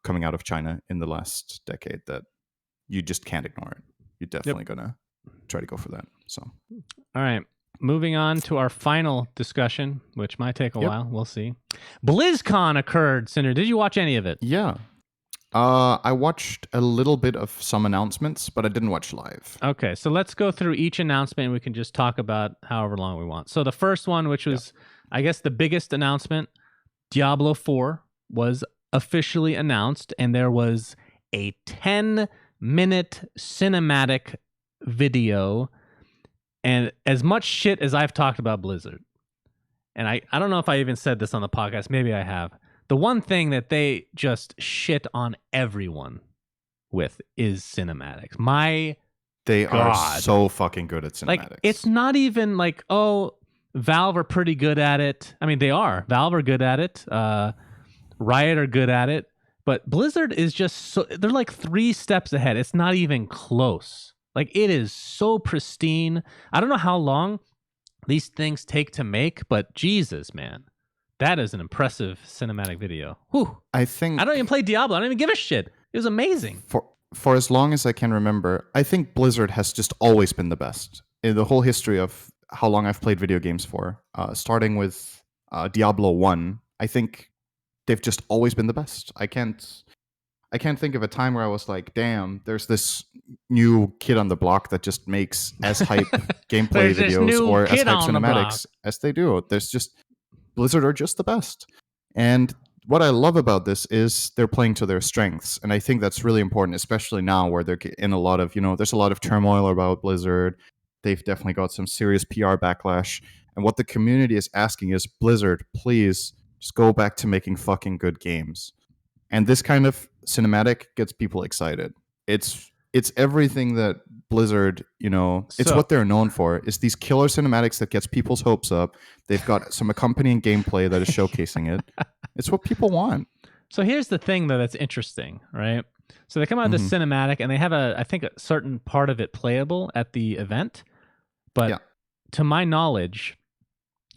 coming out of China in the last decade that you just can't ignore it. You're definitely gonna try to go for that. So, all right. Moving on to our final discussion, which might take a while. We'll see. BlizzCon occurred, Cinder. Did you watch any of it? Yeah. I watched a little bit of some announcements, but I didn't watch live. Okay, so let's go through each announcement and we can just talk about however long we want. So the first one, which was, I guess, the biggest announcement, Diablo 4 was officially announced, and there was a 10-minute cinematic video. And as much shit as I've talked about Blizzard, and I don't know if I even said this on the podcast, maybe I have, the one thing that they just shit on everyone with is cinematics. They God. are so fucking good at cinematics. Like, it's not even like, oh, Valve are pretty good at it. I mean, they are. Valve are good at it. Riot are good at it. But Blizzard is just so, they're like 3 steps ahead. It's not even close. Like, it is so pristine. I don't know how long these things take to make, but Jesus, man. That is an impressive cinematic video. Whew. I don't even play Diablo. I don't even give a shit. It was amazing. For as long as I can remember, I think Blizzard has just always been the best in the whole history of how long I've played video games for. Starting with Diablo 1, I think they've just always been the best. I can't think of a time where I was like, damn, there's this new kid on the block that just makes as hype gameplay videos or as hype cinematics as they do. There's just, Blizzard are just the best. And what I love about this is they're playing to their strengths. And I think that's really important, especially now where they're in a lot of, there's a lot of turmoil about Blizzard. They've definitely got some serious PR backlash. And what the community is asking is, Blizzard, please just go back to making fucking good games. And this kind of cinematic gets people excited. It's everything that Blizzard, it's what they're known for. It's these killer cinematics that gets people's hopes up. They've got some accompanying gameplay that is showcasing it. It's what people want. So here's the thing, though, that's interesting, right? So they come out with this cinematic, and they have I think, a certain part of it playable at the event. But to my knowledge,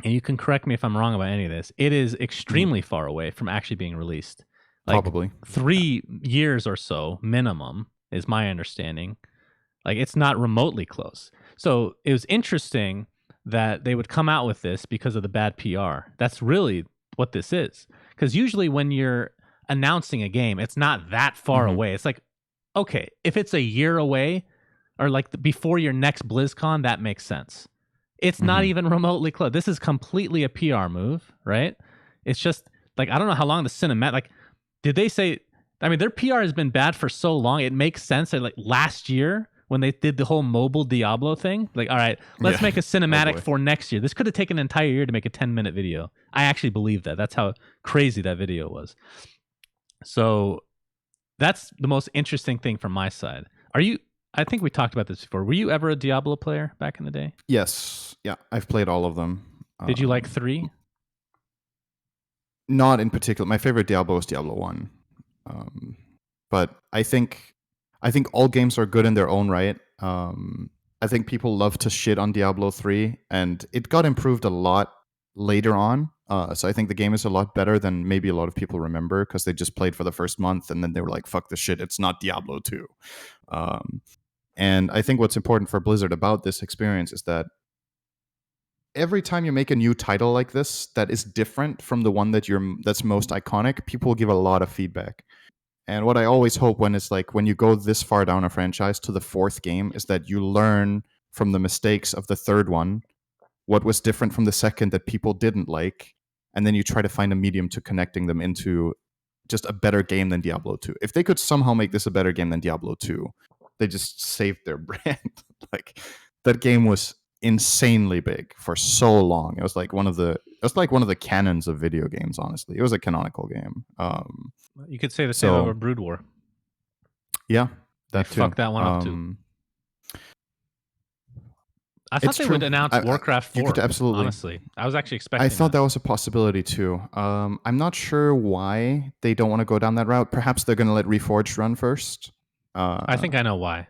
and you can correct me if I'm wrong about any of this, it is extremely far away from actually being released. Like, probably 3 years or so minimum is my understanding. Like, it's not remotely close. So it was interesting that they would come out with this because of the bad PR. That's really what this is. Because usually when you're announcing a game, it's not that far away. It's like, okay, if it's a year away or like before your next BlizzCon, that makes sense. It's not even remotely close. This is completely a PR move, right? It's just like, I don't know how long the cinematic, like, did they say, I mean, their PR has been bad for so long. It makes sense that, like, last year when they did the whole mobile Diablo thing, like, all right, let's make a cinematic for next year. This could have taken an entire year to make a 10-minute video. I actually believe that. That's how crazy that video was. So that's the most interesting thing from my side. I think we talked about this before. Were you ever a Diablo player back in the day? Yes. Yeah, I've played all of them. Did you like 3? Not in particular. My favorite Diablo was Diablo 1. But I think all games are good in their own right. I think people love to shit on Diablo 3, and it got improved a lot later on. So I think the game is a lot better than maybe a lot of people remember, because they just played for the first month and then they were like, fuck this shit, it's not Diablo 2. And I think what's important for Blizzard about this experience is that every time you make a new title like this that is different from the one that's most iconic, people will give a lot of feedback. And what I always hope when you go this far down a franchise to the 4th game is that you learn from the mistakes of the 3rd one, what was different from the 2nd that people didn't like, and then you try to find a medium to connecting them into just a better game than Diablo 2. If they could somehow make this a better game than Diablo 2, they just saved their brand. Like, that game was insanely big for so long. It was like one of the canons of video games, honestly. It was a canonical game. You could say the same over Brood War. Yeah, that too. Fuck that one up too. I thought It's they true. would announce Warcraft You 4. could absolutely. Honestly, I was actually I expecting thought that. that was a possibility too. I'm not sure why they don't want to go down that route. Perhaps they're going to let Reforged run first. I think I know why. I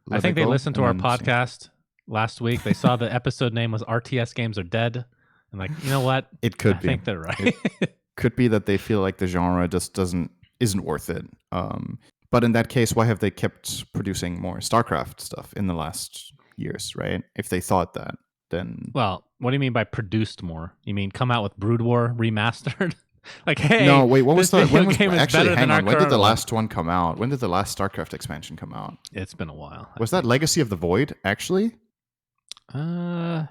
Let it think they go listened to and our then see. podcast last week. They saw the episode name was RTS Games Are Dead. And like, you know what? It could I be. think they're right. Could be that they feel like the genre just isn't worth it. But in that case, why have they kept producing more StarCraft stuff in the last years, right? If they thought that, then Well, what do you mean by produced more? You mean come out with Brood War remastered? Like, hey, no, wait. What this was the video when was game is actually? better than Hang our on. When did current the one. last one come out? When did the last StarCraft expansion come out? It's been a while. Was that Legacy of the Void? Actually, Holy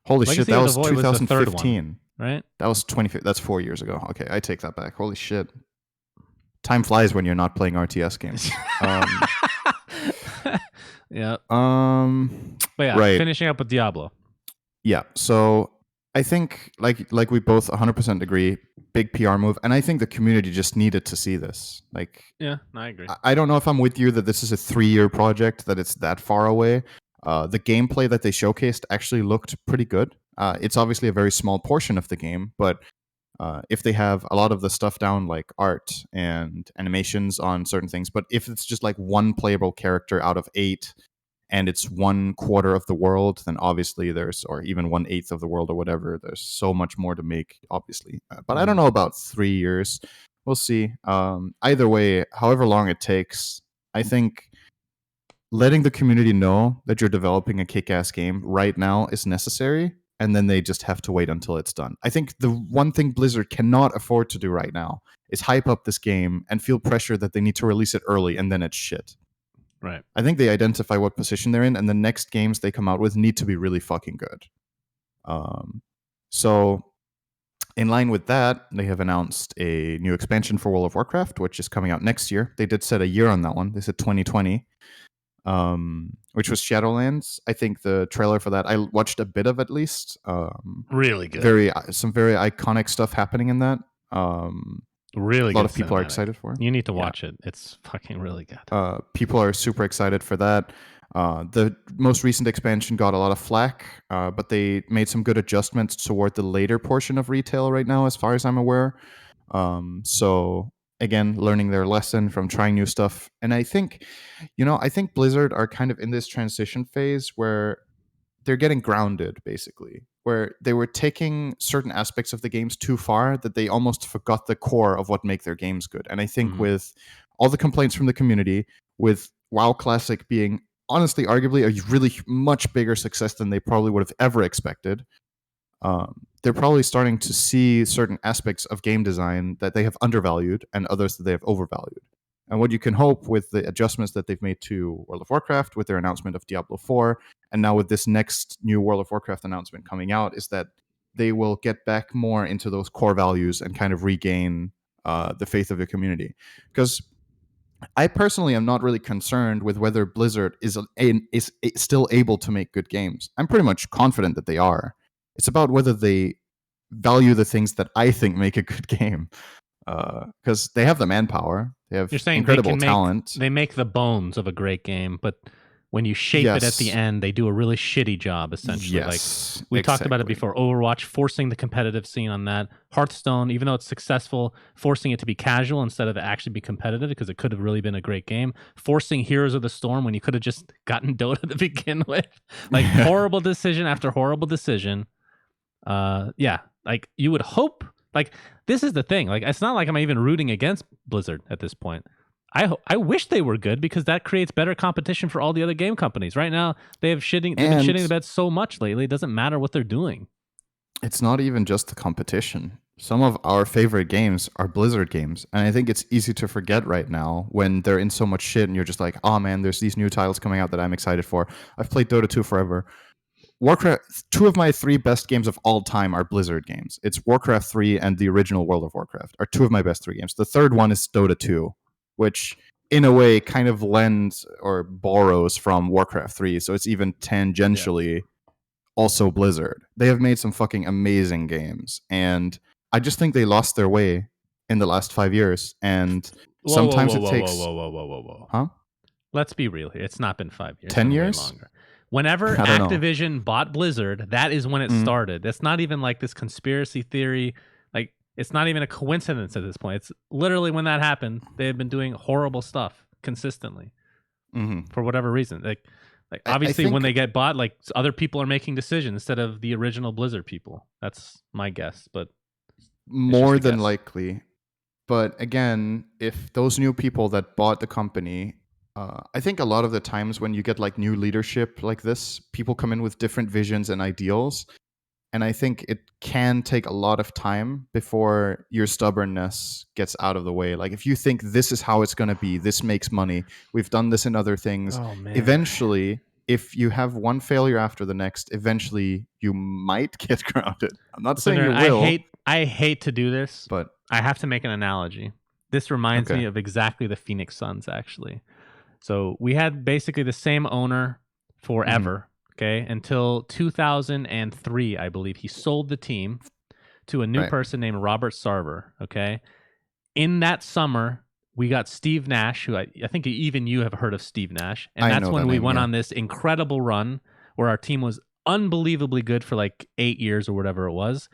holy shit, Legacy that of the was Void was the third 2015. one, right? That was 20. That's 4 years ago. Okay, I take that back. Holy shit. Time flies when you're not playing RTS games. Yeah. But yeah, right. finishing up with Diablo. Yeah. So I think like we both 100% agree, big PR move, and I think the community just needed to see this. Like, Yeah, I agree. I don't know if I'm with you that this is a 3-year project, that it's that far away. The gameplay that they showcased actually looked pretty good. It's obviously a very small portion of the game, but if they have a lot of the stuff down, like art and animations on certain things, but if it's just like one playable character out of 8 and it's 1/4 of the world, then obviously or even 1/8 of the world or whatever, there's so much more to make, obviously. But I don't know about 3 years. We'll see. Either way, however long it takes, I think letting the community know that you're developing a kick-ass game right now is necessary, and then they just have to wait until it's done. I think the one thing Blizzard cannot afford to do right now is hype up this game and feel pressure that they need to release it early and then it's shit. Right. I think they identify what position they're in, and the next games they come out with need to be really fucking good. So in line with that, they have announced a new expansion for World of Warcraft, which is coming out next year. They did set a year on that one. They said 2020. Which was Shadowlands. I think the trailer for that, I watched a bit of at least. Really good. Some very iconic stuff happening in that. Really a lot good of people are cinematic. excited for it. You need to watch it. It's fucking really good. People are super excited for that. The most recent expansion got a lot of flack, but they made some good adjustments toward the later portion of retail right now, as far as I'm aware. So again, learning their lesson from trying new stuff. And I think Blizzard are kind of in this transition phase where they're getting grounded, basically, where they were taking certain aspects of the games too far that they almost forgot the core of what make their games good. And I think with all the complaints from the community, with WoW Classic being honestly arguably a really much bigger success than they probably would have ever expected, they're probably starting to see certain aspects of game design that they have undervalued and others that they have overvalued. And what you can hope with the adjustments that they've made to World of Warcraft with their announcement of Diablo 4, and now with this next new World of Warcraft announcement coming out, is that they will get back more into those core values and kind of regain the faith of the community. Because I personally am not really concerned with whether Blizzard is still able to make good games. I'm pretty much confident that they are. It's about whether they value the things that I think make a good game. Because they have the manpower, they have incredible talent. They make the bones of a great game, but when you shape it at the end, they do a really shitty job, essentially. Yes, like we talked about it before. Overwatch, forcing the competitive scene on that. Hearthstone, even though it's successful, forcing it to be casual instead of actually be competitive, because it could have really been a great game. Forcing Heroes of the Storm when you could have just gotten Dota to begin with. Like horrible decision after horrible decision. Yeah, like you would hope. Like this is the thing. Like it's not like I'm even rooting against Blizzard at this point. I wish they were good, because that creates better competition for all the other game companies. Right now, they've been shitting the bed so much lately. It doesn't matter what they're doing. It's not even just the competition. Some of our favorite games are Blizzard games, and I think it's easy to forget right now when they're in so much shit and you're just like, oh man, there's these new titles coming out that I'm excited for. I've played Dota 2 forever. Warcraft, 2 of my 3 best games of all time are Blizzard games. It's Warcraft 3 and the original World of Warcraft are 2 of my best 3 games. The third one is Dota 2, which in a way kind of lends or borrows from Warcraft 3. So it's even tangentially also Blizzard. They have made some fucking amazing games. And I just think they lost their way in the last 5 years. And sometimes it takes... Whoa. Huh? Let's be real here. It's not been 5 years. 10 way years? longer. Whenever I don't know. Activision bought Blizzard, that is when it Mm. started. That's not even like this conspiracy theory. Like, it's not even a coincidence at this point. It's literally when that happened, they have been doing horrible stuff consistently Hmm. for whatever reason. Like I obviously when think they get bought, like other people are making decisions instead of the original Blizzard people. That's my guess, but it's just more a than guess. likely. But again, if those new people that bought the company, I think a lot of the times when you get like new leadership like this, people come in with different visions and ideals. And I think it can take a lot of time before your stubbornness gets out of the way. Like if you think this is how it's going to be, this makes money, we've done this in other things. Oh man. Eventually, if you have one failure after the next, eventually you might get grounded. I'm not saying Synderen, you will, I hate to do this. but I have to make an analogy. This reminds okay. me of exactly the Phoenix Suns, actually. So we had basically the same owner Hmm. forever, okay, until 2003, I believe. He sold the team to a new Right. person named Robert Sarver, okay? In that summer, we got Steve Nash, who I think even you have heard of Steve Nash. And I that's know the when we name, went yeah. on this incredible run where our team was unbelievably good for like 8 years or whatever it was.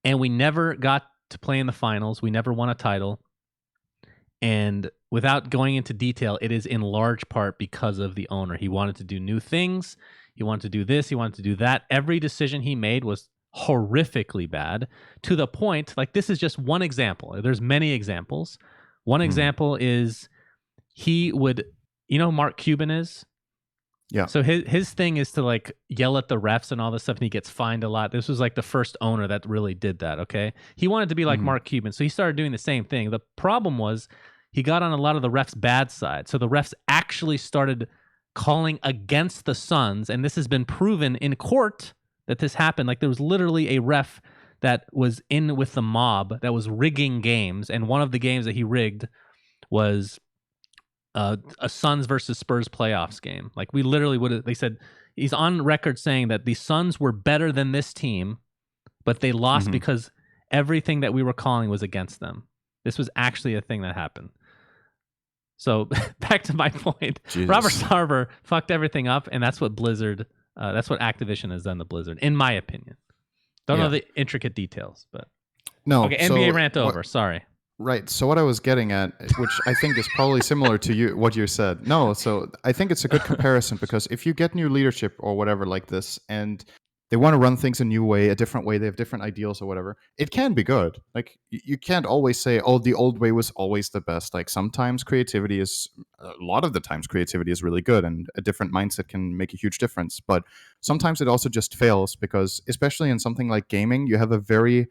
And we never got to play in the finals. We never won a title. And without going into detail, it is in large part because of the owner. He wanted to do new things. He wanted to do this. He wanted to do that. Every decision he made was horrifically bad to the point, like, this is just one example. There's many examples. One Hmm. example is he would, you know, who Mark Cuban is. Yeah. So his thing is to like yell at the refs and all this stuff, and he gets fined a lot. This was like the first owner that really did that. Okay, he wanted to be like Hmm. Mark Cuban, so he started doing the same thing. The problem was he got on a lot of the refs' bad side, so the refs actually started calling against the Suns, and this has been proven in court that this happened. Like there was literally a ref that was in with the mob that was rigging games, and one of the games that he rigged was a Suns versus Spurs playoffs game. Like we literally would have. They said he's on record saying that the Suns were better than this team, but they lost Hmm. because everything that we were calling was against them. This was actually a thing that happened. So back to my point, Robert Jesus. Sarver fucked everything up, and that's what Blizzard, that's what Activision has done to Blizzard, in my opinion. Don't know Yeah. the intricate details, but No. okay. NBA So rant what? over. Sorry. Right. So what I was getting at, which I think is probably similar to you, what you said. No. So I think it's a good comparison because if you get new leadership or whatever like this, and they want to run things a new way, a different way, they have different ideals or whatever, it can be good. Like you can't always say, oh, the old way was always the best. Like sometimes creativity is, a lot of the times creativity is really good, and a different mindset can make a huge difference. But sometimes it also just fails because, especially in something like gaming, you have a very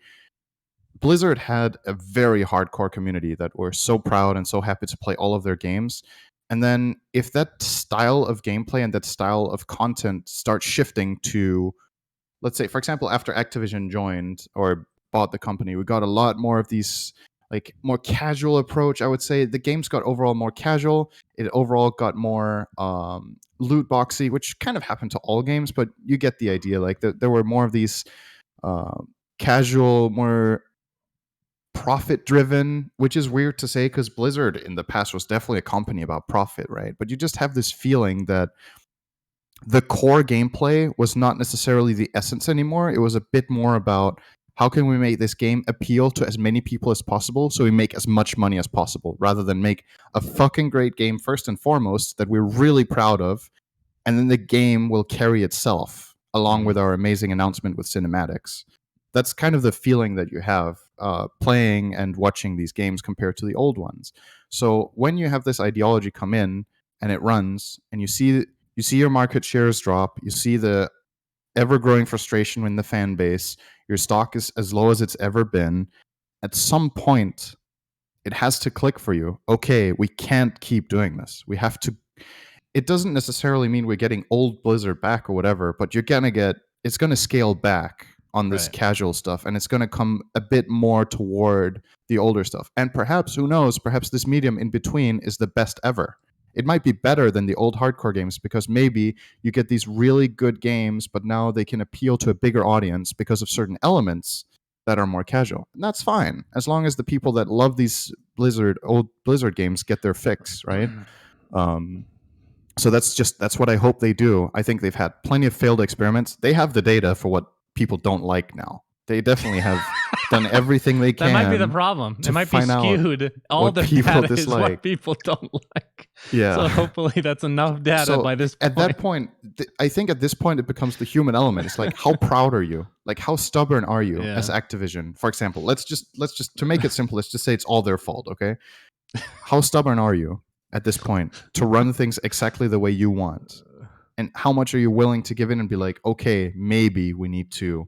Blizzard had a very hardcore community that were so proud and so happy to play all of their games. And then if that style of gameplay and that style of content starts shifting to, let's say, for example, after Activision joined or bought the company, we got a lot more of these like more casual approach. I would say the games got overall more casual. It overall got more loot boxy, which kind of happened to all games, but you get the idea. Like there were more of these uh, casual, more profit driven, which is weird to say because Blizzard in the past was definitely a company about profit, right? But you just have this feeling that the core gameplay was not necessarily the essence anymore. It was a bit more about how can we make this game appeal to as many people as possible so we make as much money as possible rather than make a fucking great game first and foremost that we're really proud of, and then the game will carry itself along with our amazing announcement with cinematics. That's kind of the feeling that you have playing and watching these games compared to the old ones. So when you have this ideology come in and it runs, and you see your market shares drop, you see the ever growing frustration in the fan base, your stock is as low as it's ever been. At some point, it has to click for you. Okay, we can't keep doing this. We have to. It doesn't necessarily mean we're getting old Blizzard back or whatever, but it's gonna scale back on this Right. casual stuff, and it's gonna come a bit more toward the older stuff. And perhaps, who knows, perhaps this medium in between is the best ever. It might be better than the old hardcore games because maybe you get these really good games, but now they can appeal to a bigger audience because of certain elements that are more casual. And that's fine, as long as the people that love these old Blizzard games get their fix, right? Um, So that's what I hope they do. I think they've had plenty of failed experiments. They have the data for what people don't like now. They definitely have done everything they can. That might be the problem. It might be find out skewed. All what the people data is dislike. what people don't like. Yeah. So hopefully that's enough data So by this point. at that point, I think at this point it becomes the human element. It's like, how proud are you? Like, how stubborn are you as Activision? For example, let's just to make it simple, let's just say it's all their fault, okay? How stubborn are you at this point to run things exactly the way you want? And how much are you willing to give in and be like, okay, maybe we need to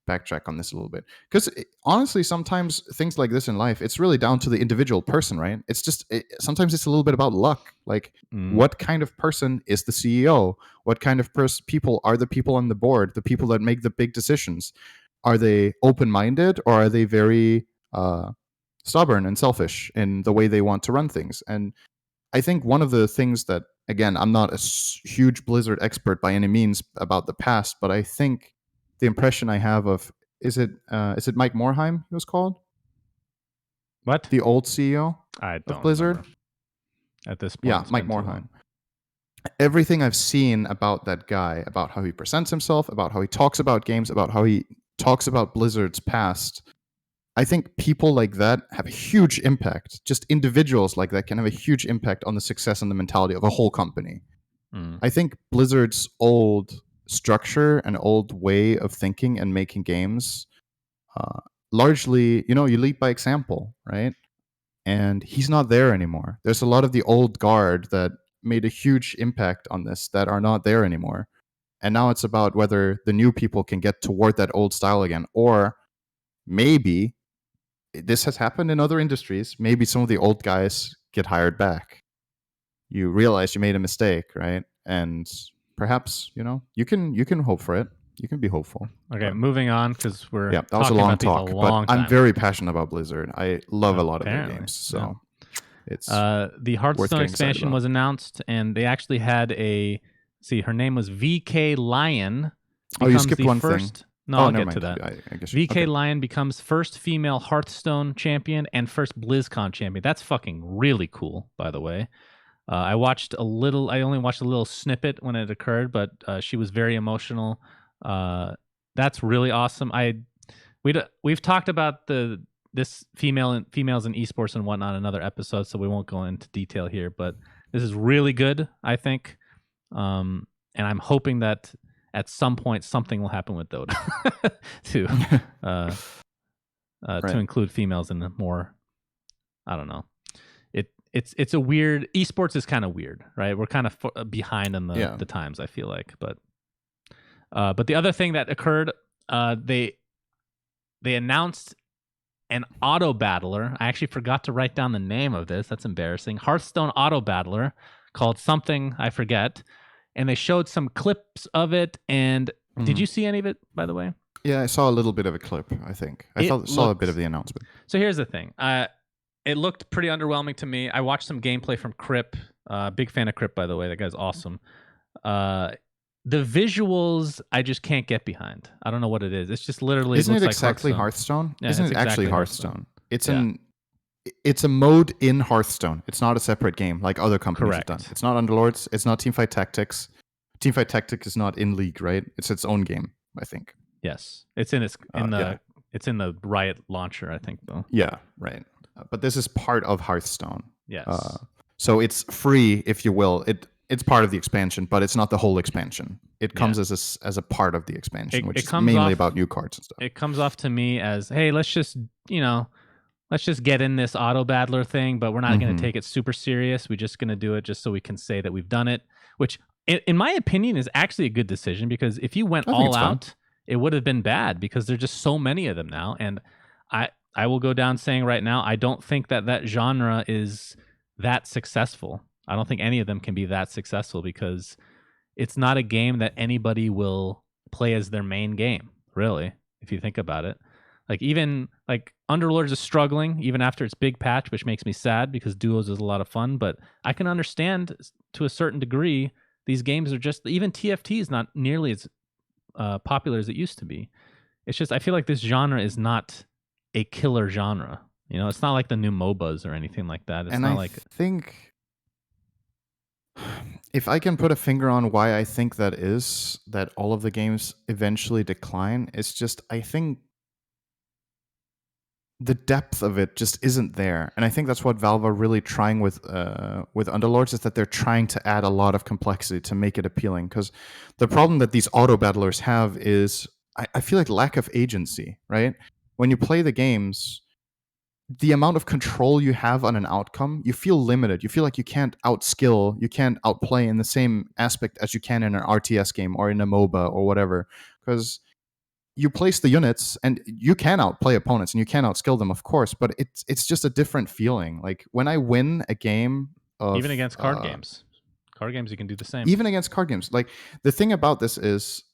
backtrack on this a little bit? Because honestly, sometimes things like this in life, it's really down to the individual person, right? It's just sometimes it's a little bit about luck. Like, what kind of person is the CEO? What kind of people are the people on the board, the people that make the big decisions? Are they open-minded, or are they very stubborn and selfish in the way they want to run things? And I think one of the things that, again, I'm not a huge Blizzard expert by any means about the past, but I think the impression I have of, is it Mike Morhaime he was called? What? The old CEO of Blizzard? Remember. At this point. Yeah, Mike Morhaime. Everything I've seen about that guy, about how he presents himself, about how he talks about games, about how he talks about Blizzard's past, I think people like that have a huge impact. Just individuals like that can have a huge impact on the success and the mentality of a whole company. I think Blizzard's old structure and old way of thinking and making games, largely, you lead by example, right? And he's not there anymore. There's a lot of the old guard that made a huge impact on this that are not there anymore. And now it's about whether the new people can get toward that old style again, or maybe this has happened in other industries. Maybe some of the old guys get hired back. You realize you made a mistake, right? And perhaps, you can hope for it. You can be hopeful. Okay, moving on, because we're that was a long talk. But I'm very passionate about Blizzard. I love a lot of their games. So it's the Hearthstone expansion was announced, and they actually had her name was VK Lion. You skipped one thing. No, I'll get to that. I guess VK Lion becomes first female Hearthstone champion and first BlizzCon champion. That's fucking really cool, by the way. I only watched a little snippet when it occurred, but she was very emotional. That's really awesome. We've talked about this females in esports and whatnot in another episode, so we won't go into detail here. But this is really good, I think, and I'm hoping that at some point something will happen with Dota to include females in the more. I don't know. It's a weird, esports is kind of weird, right? We're kind of behind on the times, I feel like. But the other thing that occurred, they announced an auto battler. I actually forgot to write down the name of this. That's embarrassing. Hearthstone auto battler called something I forget, and they showed some clips of it. And did you see any of it, by the way? Yeah, I saw a little bit of a clip. I think saw a bit of the announcement. So here's the thing. It looked pretty underwhelming to me. I watched some gameplay from Crip. Big fan of Crip, by the way. That guy's awesome. The visuals, I just can't get behind. I don't know what it is. It's just literally. Isn't it like exactly Hearthstone? Yeah, Isn't it actually Hearthstone? It's a mode in Hearthstone. It's not a separate game like other companies have done. It's not Underlords. It's not Teamfight Tactics. Teamfight Tactics is not in League, right? It's its own game, I think. Yes, it's in the Riot launcher, I think, though. Yeah, right. But this is part of Hearthstone. Yes. So it's free, if you will. It's part of the expansion, but it's not the whole expansion. It comes as a part of the expansion, which is mainly about new cards and stuff. It comes off to me as, hey, let's just get in this auto battler thing, but we're not going to take it super serious. We're just going to do it just so we can say that we've done it, which in my opinion is actually a good decision, because if you went all out, it would have been bad, because there's just so many of them now. And I will go down saying right now, I don't think that genre is that successful. I don't think any of them can be that successful, because it's not a game that anybody will play as their main game, really, if you think about it. Like, even like Underlords is struggling even after its big patch, which makes me sad, because duos is a lot of fun. But I can understand to a certain degree, these games are just, even TFT is not nearly as popular as it used to be. It's just, I feel like this genre is not a killer genre. It's not like the new MOBAs or anything like that. It's not like. I think If I can put a finger on why I think that is, that all of the games eventually decline, it's just, I think the depth of it just isn't there. And I think that's what Valve are really trying with Underlords, is that they're trying to add a lot of complexity to make it appealing. Because the problem that these auto battlers have is, I feel like, lack of agency, right? When you play the games, the amount of control you have on an outcome, you feel limited. You feel like you can't outskill, you can't outplay in the same aspect as you can in an RTS game or in a MOBA or whatever. Because you place the units and you can outplay opponents and you can outskill them, of course, but it's just a different feeling. Like when I win a game of Even against card games. Card games, you can do the same. Even against card games. Like the thing about this is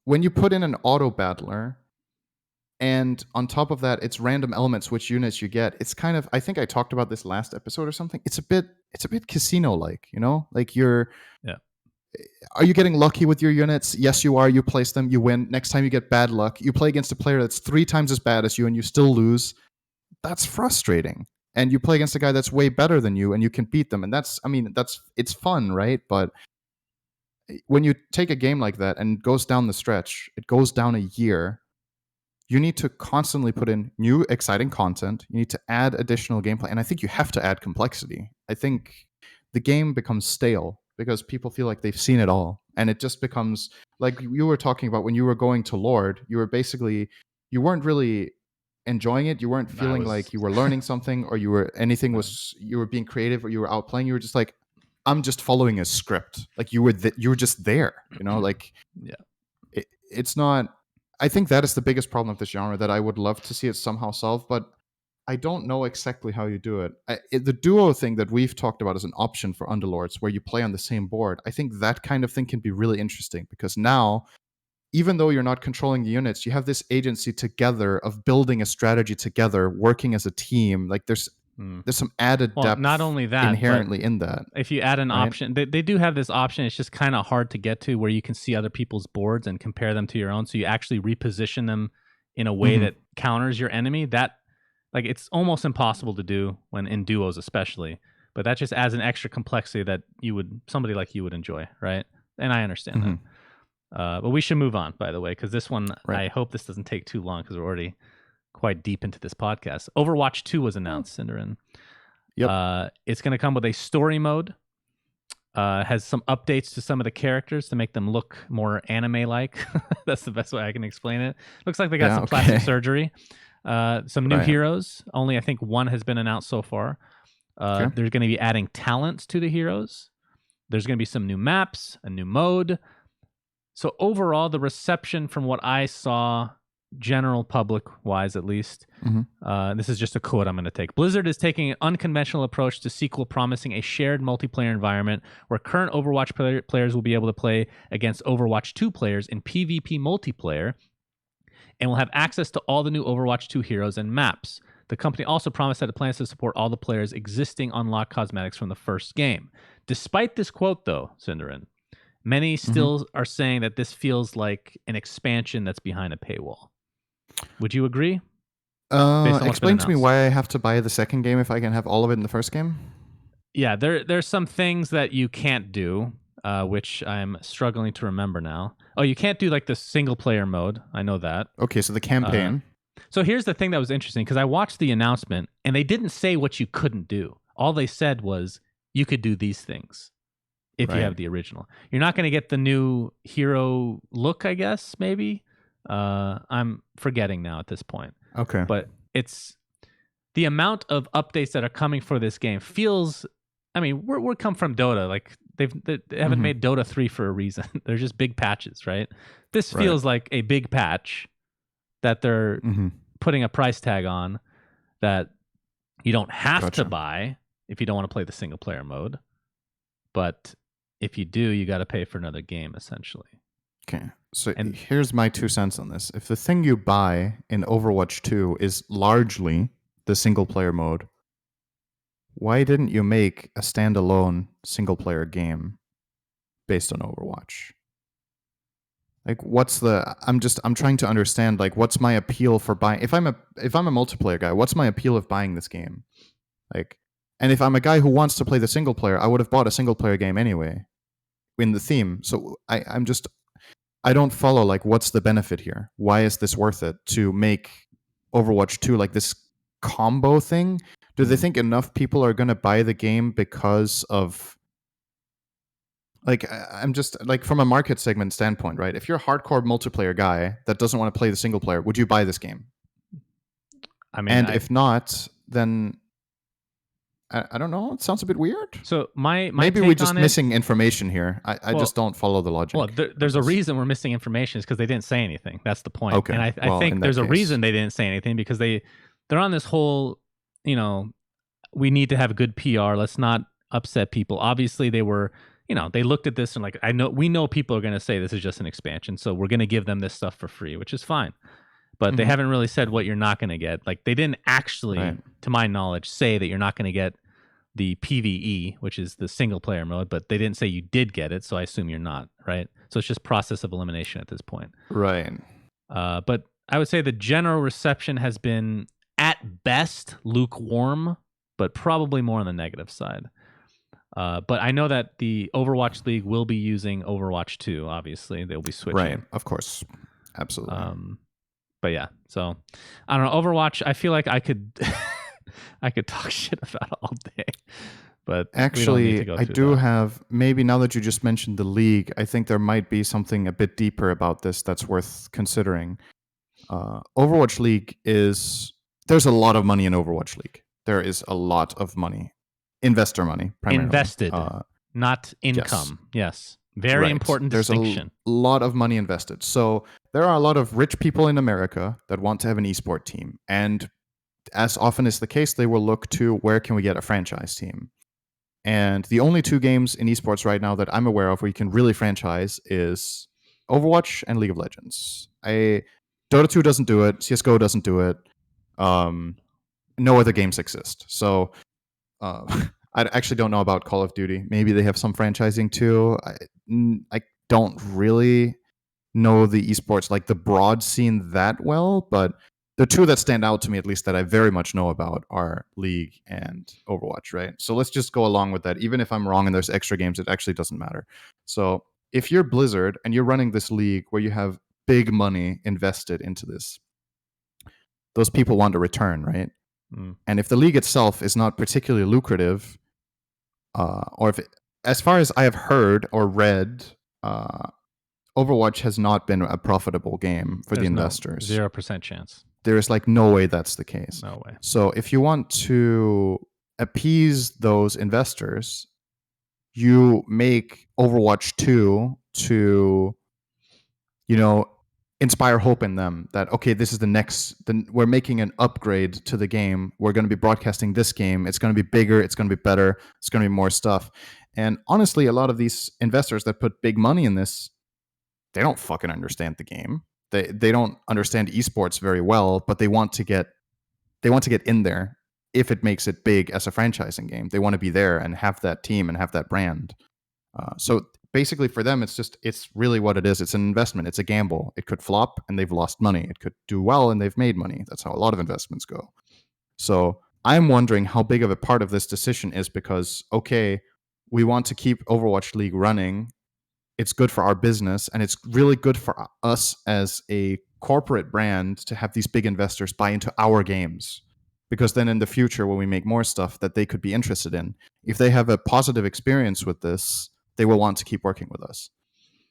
when you put in an auto battler, and on top of that, it's random elements which units you get. It's kind of, I think I talked about this last episode or something. It's a bit casino-like, you know? Like are you getting lucky with your units? Yes, you are. You place them, you win. Next time you get bad luck. You play against a player that's 3 times as bad as you and you still lose. That's frustrating. And you play against a guy that's way better than you and you can beat them. And it's fun, right? But when you take a game like that and it goes down the stretch, it goes down a year, you need to constantly put in new, exciting content. You need to add additional gameplay. And I think you have to add complexity. I think the game becomes stale because people feel like they've seen it all. And it just becomes, like you were talking about when you were going to Lord, you weren't really enjoying it. You weren't feeling like you were learning something or you were being creative or you were outplaying. You were just like, I'm just following a script. Like you were just there, you know, like it's not. I think that is the biggest problem of this genre that I would love to see it somehow solved, but I don't know exactly how you do it. The duo thing that we've talked about as an option for Underlords, where you play on the same board, I think that kind of thing can be really interesting because now, even though you're not controlling the units, you have this agency together of building a strategy together, working as a team. Like there's some added depth not only that, inherently in that. If you add an option, they do have this option. It's just kind of hard to get to where you can see other people's boards and compare them to your own. So you actually reposition them in a way that counters your enemy. That, like, it's almost impossible to do when in duos, especially. But that just adds an extra complexity that somebody like you would enjoy, right? And I understand that. But we should move on, by the way, because this one, I hope this doesn't take too long because we're already quite deep into this podcast. Overwatch 2 was announced, syndereN. Yep. It's going to come with a story mode. Has some updates to some of the characters to make them look more anime-like. That's the best way I can explain it. Looks like they got some plastic surgery. Some new heroes. Only I think one has been announced so far. They're going to be adding talents to the heroes. There's going to be some new maps, a new mode. So overall, the reception from what I saw, general public wise at least, this is just a quote I'm going to take. Blizzard is taking an unconventional approach to sequel, promising a shared multiplayer environment where current Overwatch players will be able to play against Overwatch 2 players in PvP multiplayer and will have access to all the new Overwatch 2 heroes and maps. The company also promised that it plans to support all the players' existing unlocked cosmetics from the first game. Despite this quote, though, syndereN, many still are saying that this feels like an expansion that's behind a paywall. Would you agree? Explain to me why I have to buy the second game if I can have all of it in the first game. Yeah, there's some things that you can't do, which I'm struggling to remember now. Oh, you can't do like the single player mode. I know that. Okay, so the campaign. So here's the thing that was interesting, because I watched the announcement and they didn't say what you couldn't do. All they said was you could do these things if you have the original. You're not going to get the new hero look, I guess, maybe. I'm forgetting now at this point. Okay. But it's the amount of updates that are coming for this game feels, I mean, we're come from Dota. Like they haven't made Dota 3 for a reason. They're just big patches, right? This feels like a big patch that they're putting a price tag on that you don't have to buy if you don't want to play the single player mode. But if you do, you got to pay for another game, essentially. Okay. So here's my 2 cents on this. If the thing you buy in Overwatch 2 is largely the single player mode, why didn't you make a standalone single player game based on Overwatch? Like, I'm trying to understand, like, what's my appeal for buying, if I'm a multiplayer guy, what's my appeal of buying this game? Like, And if I'm a guy who wants to play the single player, I would have bought a single player game anyway in the theme. So I don't follow like what's the benefit here? Why is this worth it to make Overwatch 2 like this combo thing? Do they think enough people are going to buy the game because of like I'm just like from a market segment standpoint, right? If you're a hardcore multiplayer guy that doesn't want to play the single player, would you buy this game? I mean, and if not, then I don't know. It sounds a bit weird. So my maybe take we're just on missing information here. I just don't follow the logic. Well, there's a reason we're missing information is because they didn't say anything. That's the point. Okay. And I think there's a reason they didn't say anything because they're on this whole, we need to have good PR. Let's not upset people. Obviously, they were, they looked at this and like, we know people are going to say this is just an expansion, so we're going to give them this stuff for free, which is fine. But they haven't really said what you're not going to get. Like they didn't actually, to my knowledge, say that you're not going to get the PvE, which is the single player mode, but they didn't say you did get it, so I assume you're not, right? So it's just process of elimination at this point. Right. But I would say the general reception has been, at best, lukewarm, but probably more on the negative side. But I know that the Overwatch League will be using Overwatch 2, obviously. They'll be switching. Right, of course. Absolutely. But yeah, so I don't know. Overwatch, I feel like I could I could talk shit about it all day. But actually, I do have, maybe now that you just mentioned the league, I think there might be something a bit deeper about this that's worth considering. Overwatch League there's a lot of money in Overwatch League. There is a lot of money. Investor money, primarily. Invested, not income. Yes. Very important distinction. There's a lot of money invested. So there are a lot of rich people in America that want to have an esport team. And as often is the case, they will look to where can we get a franchise team. And the only two games in esports right now that I'm aware of where you can really franchise is Overwatch and League of Legends. Dota 2 doesn't do it. CSGO doesn't do it. No other games exist. So I actually don't know about Call of Duty. Maybe they have some franchising too. I don't really know the esports, like the broad scene that well, but the two that stand out to me, at least that I very much know about, are League and Overwatch, right? So let's just go along with that. Even if I'm wrong and there's extra games, it actually doesn't matter. So if you're Blizzard and you're running this league where you have big money invested into this, those people want a return, right? And if the league itself is not particularly lucrative, or if as far as I have heard or read, Overwatch has not been a profitable game for the investors. 0% chance. There is like no way that's the case. No way. So if you want to appease those investors, you make Overwatch 2 to, inspire hope in them that, okay, this is we're making an upgrade to the game. We're going to be broadcasting this game. It's going to be bigger. It's going to be better. It's going to be more stuff. And honestly, a lot of these investors that put big money in this, they don't fucking understand the game. They don't understand esports very well, but they want to get in there if it makes it big as a franchising game. They want to be there and have that team and have that brand. So basically for them, it's really what it is. It's an investment. It's a gamble. It could flop and they've lost money. It could do well and they've made money. That's how a lot of investments go. So I'm wondering how big of a part of this decision is because, okay, we want to keep Overwatch League running. It's good for our business, and it's really good for us as a corporate brand to have these big investors buy into our games. Because then in the future, when we make more stuff that they could be interested in, if they have a positive experience with this, they will want to keep working with us.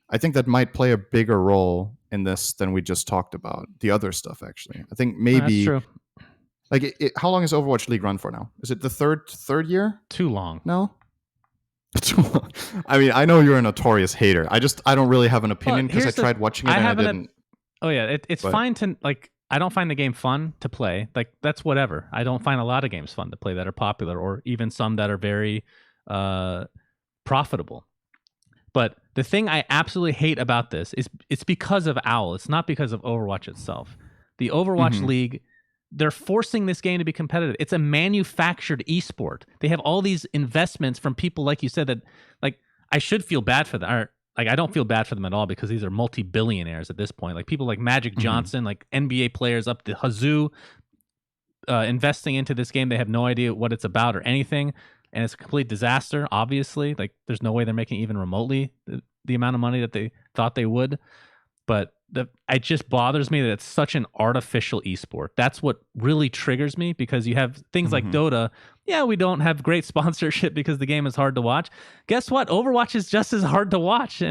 I think that might play a bigger role in this than we just talked about. The other stuff, actually. I think maybe... That's true. Like, how long is Overwatch League run for now? Is it the third year? Too long. No? I mean, I know you're a notorious hater. I don't really have an opinion because I tried watching it and I didn't. Oh yeah, it's fine to like. I don't find the game fun to play. Like that's whatever. I don't find a lot of games fun to play that are popular, or even some that are very profitable. But the thing I absolutely hate about this is it's because of OWL. It's not because of Overwatch itself. The Overwatch League, they're forcing this game to be competitive. It's a manufactured esport. They have all these investments from people, like you said, that like I should feel bad for them. Like I don't feel bad for them at all because these are multi-billionaires at this point. Like people like Magic Johnson, like NBA players up to Hazoo. investing into this game. They have no idea what it's about or anything, and it's a complete disaster. Obviously, like there's no way they're making even remotely the amount of money that they thought they would. But it just bothers me that it's such an artificial esport. That's what really triggers me, because you have things like Dota. Yeah, we don't have great sponsorship because the game is hard to watch. Guess what? Overwatch is just as hard to watch,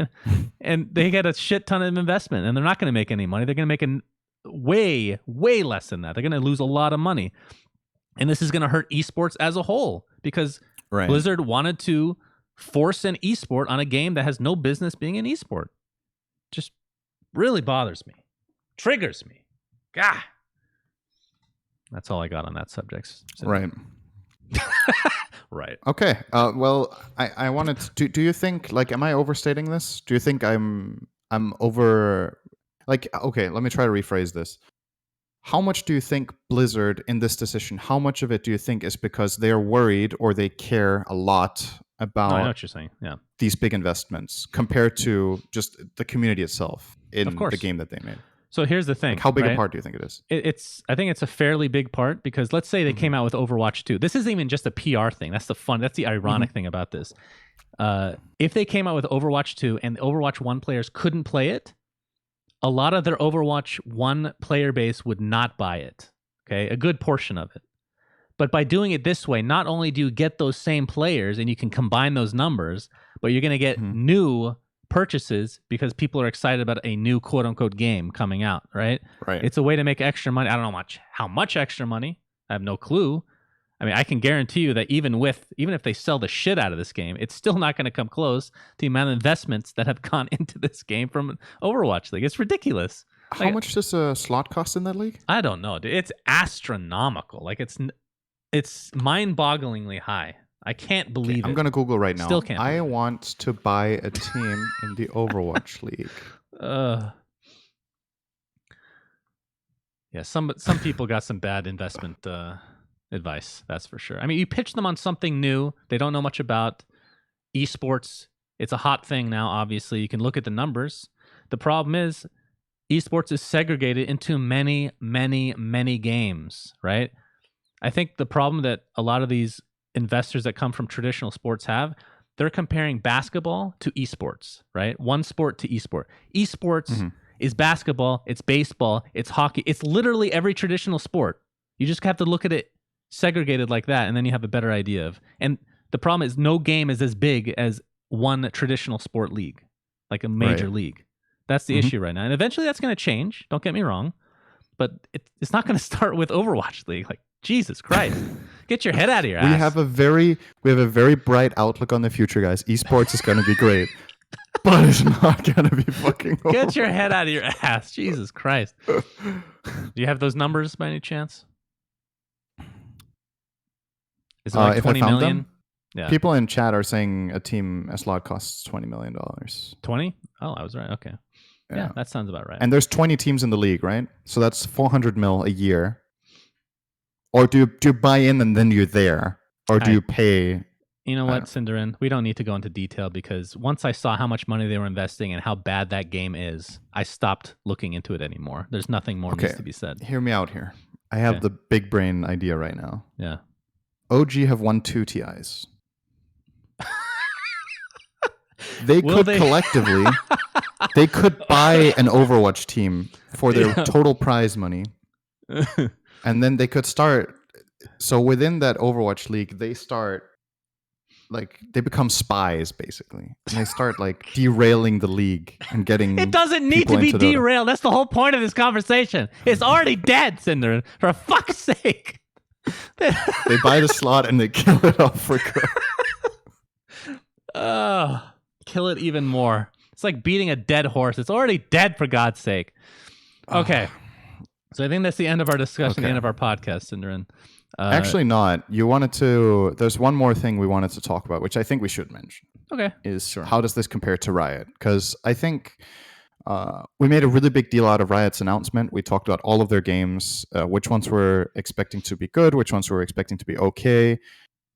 and they get a shit ton of investment, and they're not going to make any money. They're going to make way, way less than that. They're going to lose a lot of money. And this is going to hurt esports as a whole, because Blizzard wanted to force an esport on a game that has no business being an esport. Just really bothers me. Triggers me. Gah. That's all I got on that subject. Right. Right. Okay. Well, I wanted to, do you think, like, am I overstating this? Do you think I'm over, like, okay, let me try to rephrase this. How much do you think Blizzard in this decision, how much of it do you think is because they're worried or they care a lot about I know what you're saying. Yeah. these big investments compared to just the community itself in the game that they made? So here's the thing. Like, how big a part do you think it is? I think it's a fairly big part, because let's say they came out with Overwatch 2. This isn't even just a PR thing. That's the ironic thing about this. If they came out with Overwatch 2 and the Overwatch 1 players couldn't play it, a lot of their Overwatch 1 player base would not buy it. Okay, a good portion of it. But by doing it this way, not only do you get those same players and you can combine those numbers, but you're going to get new purchases because people are excited about a new quote unquote game coming out, right? Right. It's a way to make extra money. I don't know how much extra money. I have no clue. I mean, I can guarantee you that even if they sell the shit out of this game, it's still not going to come close to the amount of investments that have gone into this game from Overwatch League. It's ridiculous. How much does a slot cost in that league? I don't know, dude. It's astronomical. Like it's mind-bogglingly high. I can't believe it. I'm going to Google right now. Still can't. I want to buy a team in the Overwatch League. Yeah, some people got some bad investment advice, that's for sure. I mean, you pitch them on something new they don't know much about. Esports, it's a hot thing now, obviously. You can look at the numbers. The problem is esports is segregated into many, many, many games, right? I think the problem that a lot of these investors that come from traditional sports have, they're comparing basketball to esports, right? One sport to esport. Esports is basketball, it's baseball, it's hockey. It's literally every traditional sport. You just have to look at it segregated like that, and then you have a better idea of. And the problem is no game is as big as one traditional sport league, like a major league. That's the issue right now. And eventually that's going to change. Don't get me wrong. But it's not going to start with Overwatch League. Like, Jesus Christ. Get your head out of your ass. We have a very bright outlook on the future, guys. Esports is going to be great. But it's not going to be fucking Overwatch. Get your head out of your ass. Jesus Christ. Do you have those numbers by any chance? Is it like 20 million? Them? Yeah. People in chat are saying a slot costs $20 million. 20? Oh, I was right. Okay. Yeah, that sounds about right. And there's 20 teams in the league, right? So that's 400 mil a year. Or do you buy in and then you're there? Or do you pay? You know what, syndereN? We don't need to go into detail, because once I saw how much money they were investing and how bad that game is, I stopped looking into it anymore. There's nothing more needs to be said. Hear me out here. I have the big brain idea right now. Yeah. OG have won 2 TIs. They could collectively, they could buy an Overwatch team for their total prize money. And then they could start. So within that Overwatch League, they start, like, they become spies, basically. And they start, like, derailing the league and getting. It doesn't need to be derailed. That's the whole point of this conversation. It's already dead, syndereN. For fuck's sake. They buy the slot and they kill it off for good. Kill it even more. It's like beating a dead horse. It's already dead, for God's sake. Okay. So I think that's the end of our discussion, the end of our podcast, syndereN. Actually not. There's one more thing we wanted to talk about, which I think we should mention. Okay. How does this compare to Riot? Because I think we made a really big deal out of Riot's announcement. We talked about all of their games, which ones we're expecting to be good, which ones we're expecting to be okay.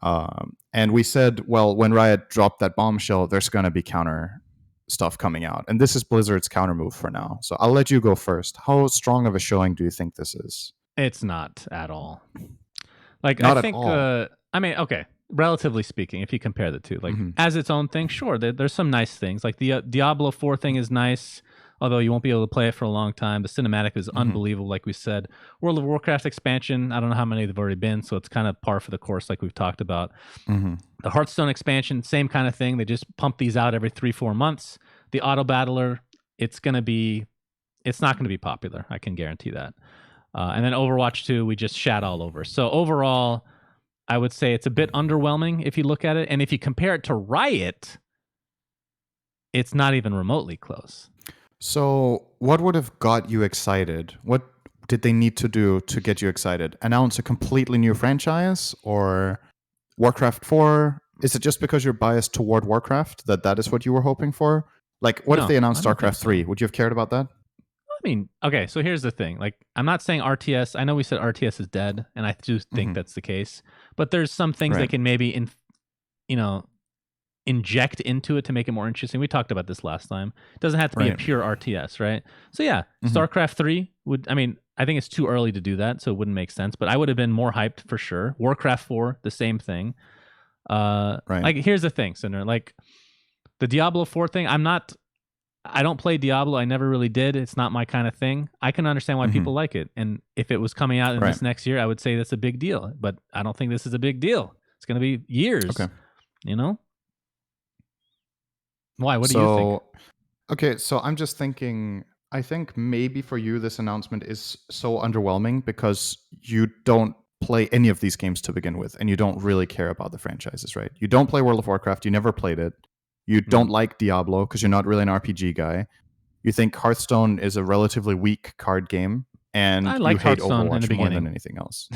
And we said, well, when Riot dropped that bombshell, there's going to be counter stuff coming out. And this is Blizzard's counter move for now. So I'll let you go first. How strong of a showing do you think this is? It's not at all. Like, I Not at think, all. I mean, okay, relatively speaking, if you compare the two, like, as its own thing, sure, there's some nice things. Like, the Diablo 4 thing is nice, although you won't be able to play it for a long time. The cinematic is unbelievable, like we said. World of Warcraft expansion, I don't know how many there've already been, so it's kind of par for the course, like we've talked about. The Hearthstone expansion, same kind of thing. They just pump these out every 3-4 months. The Auto Battler, it's not going to be popular. I can guarantee that. And then Overwatch 2, we just shat all over. So overall, I would say it's a bit underwhelming if you look at it. And if you compare it to Riot, it's not even remotely close. So what would have got you excited? What did they need to do to get you excited? Announce a completely new franchise or Warcraft 4? Is it just because you're biased toward Warcraft that is what you were hoping for? Like, what if No, they I announced don't think StarCraft 3? so. Would you have cared about that? I mean, okay, so here's the thing. Like, I'm not saying RTS. I know we said RTS is dead, and I do think that's the case. But there's some things they Right. can maybe, inject into it to make it more interesting. We talked about this last time. It doesn't have to be a Right. pure RTS, right? So yeah, StarCraft 3 I think it's too early to do that, so it wouldn't make sense, but I would have been more hyped for sure. Warcraft 4, the same thing. Right. Like, here's the thing, Cinder, like the Diablo 4 thing, I don't play Diablo. I never really did. It's not my kind of thing. I can understand why people like it. And if it was coming out in this next year, I would say that's a big deal. But I don't think this is a big deal. It's going to be years. Okay. You know? Why? What do you think? Okay, so I'm just thinking, I think maybe for you this announcement is so underwhelming because you don't play any of these games to begin with, and you don't really care about the franchises, right? You don't play World of Warcraft, you never played it. You don't like Diablo because you're not really an RPG guy. You think Hearthstone is a relatively weak card game, and I you liked hate Hearthstone in the Overwatch more beginning. than anything else.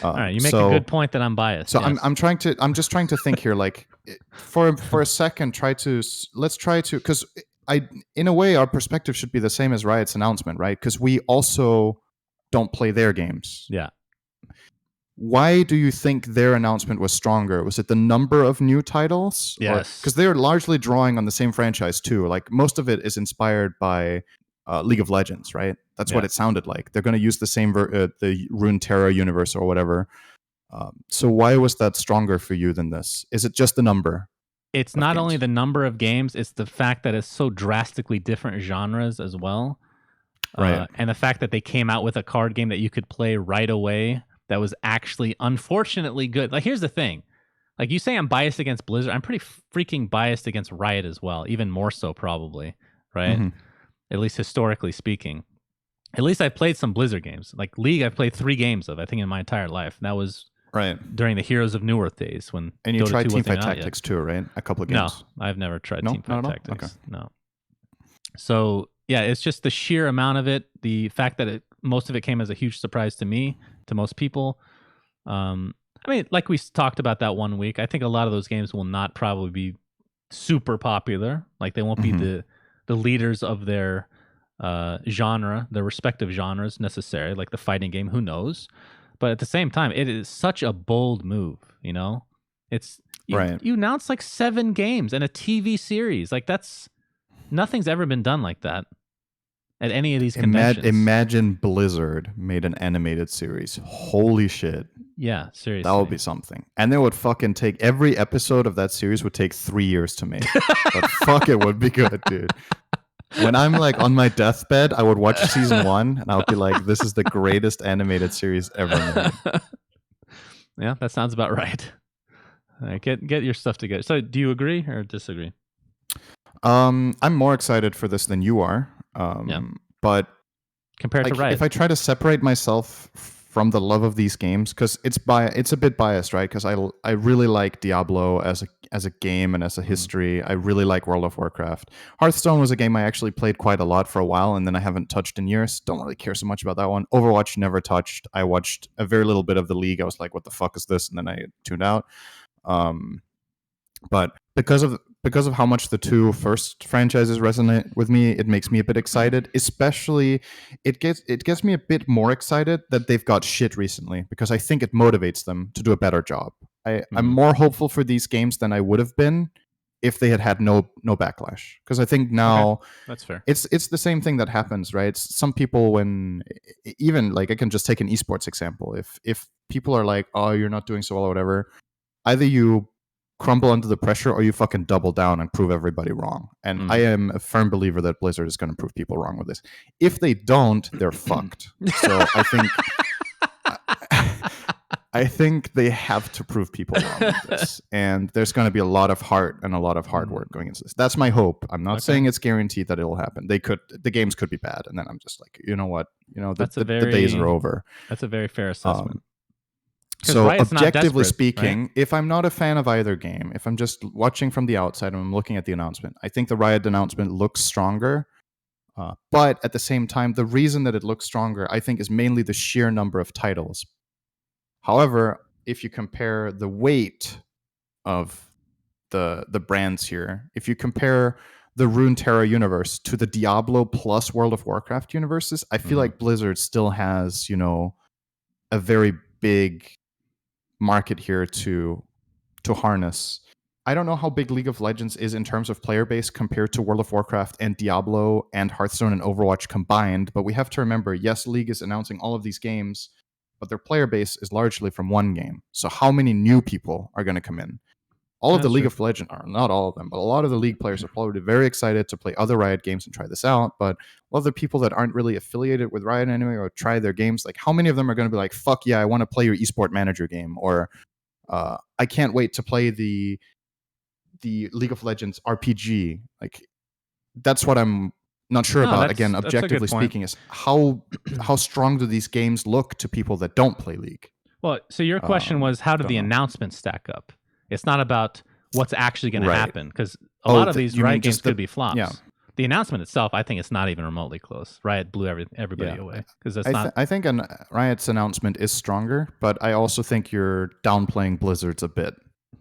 All right, you make a good point that I'm biased. So yes. I'm just trying to think here, like for a second, let's try to, because in a way, our perspective should be the same as Riot's announcement, right? Because we also don't play their games. Yeah. Why do you think their announcement was stronger? Was it the number of new titles? Yes. Because they're largely drawing on the same franchise too. Like, most of it is inspired by League of Legends, right? That's what it sounded like. They're going to use the same the Runeterra universe or whatever. So why was that stronger for you than this? Is it just the number? It's not only the number of games, it's the fact that it's so drastically different genres as well. Right. And the fact that they came out with a card game that you could play right away that was actually unfortunately good. Like, here's the thing. Like, you say I'm biased against Blizzard. I'm pretty freaking biased against Riot as well, even more so probably, right? At least historically speaking. At least I've played some Blizzard games. Like League, I've played 3 games of, I think, in my entire life. That was during the Heroes of Newerth days when And you Dota tried 2 Teamfight wasn't out Tactics yet. too, right? A couple of games. No, I've never tried No? Teamfight Not at all? Tactics. Okay. No. So yeah, it's just the sheer amount of it, the fact that most of it came as a huge surprise to me, to most people. I mean, like we talked about that one week, I think a lot of those games will not probably be super popular. Like, they won't be the leaders of their genre, their respective genres necessarily, like the fighting game, who knows? But at the same time, it is such a bold move, you know? It's you announced like 7 games and a TV series. Like, nothing's ever been done like that at any of these conventions. Imagine Blizzard made an animated series. Holy shit. Yeah, seriously. That would be something. And they would fucking take every episode of that series would take 3 years to make. But fuck, it would be good, dude. When I'm like on my deathbed, I would watch season 1 and I would be like, this is the greatest animated series ever made. Yeah, that sounds about right. Get your stuff together. So, do you agree or disagree? I'm more excited for this than you are. But compared to Riot, if I try to separate myself from the love of these games, because it's a bit biased, right? Because I really like Diablo as a game and as a history. I really like World of Warcraft. Hearthstone was a game I actually played quite a lot for a while, and then I haven't touched in years. Don't really care so much about that one. Overwatch, never touched. I watched a very little bit of the League. I was like, what the fuck is this? And then I tuned out. But because of how much the 2 first franchises resonate with me, it makes me a bit excited. Especially, it gets me a bit more excited that they've got shit recently, because I think it motivates them to do a better job. I'm more hopeful for these games than I would have been if they had no backlash. Because I think now that's fair. It's the same thing that happens, right? Some people, when even like I can just take an esports example. If people are like, oh, you're not doing so well or whatever, either you crumble under the pressure or you fucking double down and prove everybody wrong. And I am a firm believer that Blizzard is going to prove people wrong with this. If they don't, they're fucked. So I think they have to prove people wrong with this. And there's going to be a lot of heart and a lot of hard work going into this. That's my hope. I'm not saying it's guaranteed that it'll happen. The games could be bad. And then I'm just like, you know what? The days are over. That's a very fair assessment. So objectively speaking, right? If I'm not a fan of either game, if I'm just watching from the outside and I'm looking at the announcement, I think the Riot announcement looks stronger. But at the same time, the reason that it looks stronger, I think, is mainly the sheer number of titles. However, if you compare the weight of the brands here, if you compare the Runeterra universe to the Diablo plus World of Warcraft universes, I feel like Blizzard still has, a very big market here to harness. I don't know how big League of Legends is in terms of player base compared to World of Warcraft and Diablo and Hearthstone and Overwatch combined, but we have to remember, yes, League is announcing all of these games, but their player base is largely from one game. So how many new people are going to come in? All of the League of Legends are, not all of them, but a lot of the League players are probably very excited to play other Riot games and try this out. But a lot of the people that aren't really affiliated with Riot anyway or try their games, like how many of them are going to be like, fuck yeah, I want to play your esport manager game, or I can't wait to play the League of Legends RPG. Like that's what I'm not sure about. Again, objectively speaking, is how strong do these games look to people that don't play League? Well, so your question was, how did the announcement stack up? It's not about what's actually going to happen, because a lot of these Riot games could be flops. Yeah. The announcement itself, I think it's not even remotely close. Riot blew everybody away, because that's not. I think Riot's announcement is stronger, but I also think you're downplaying Blizzard's a bit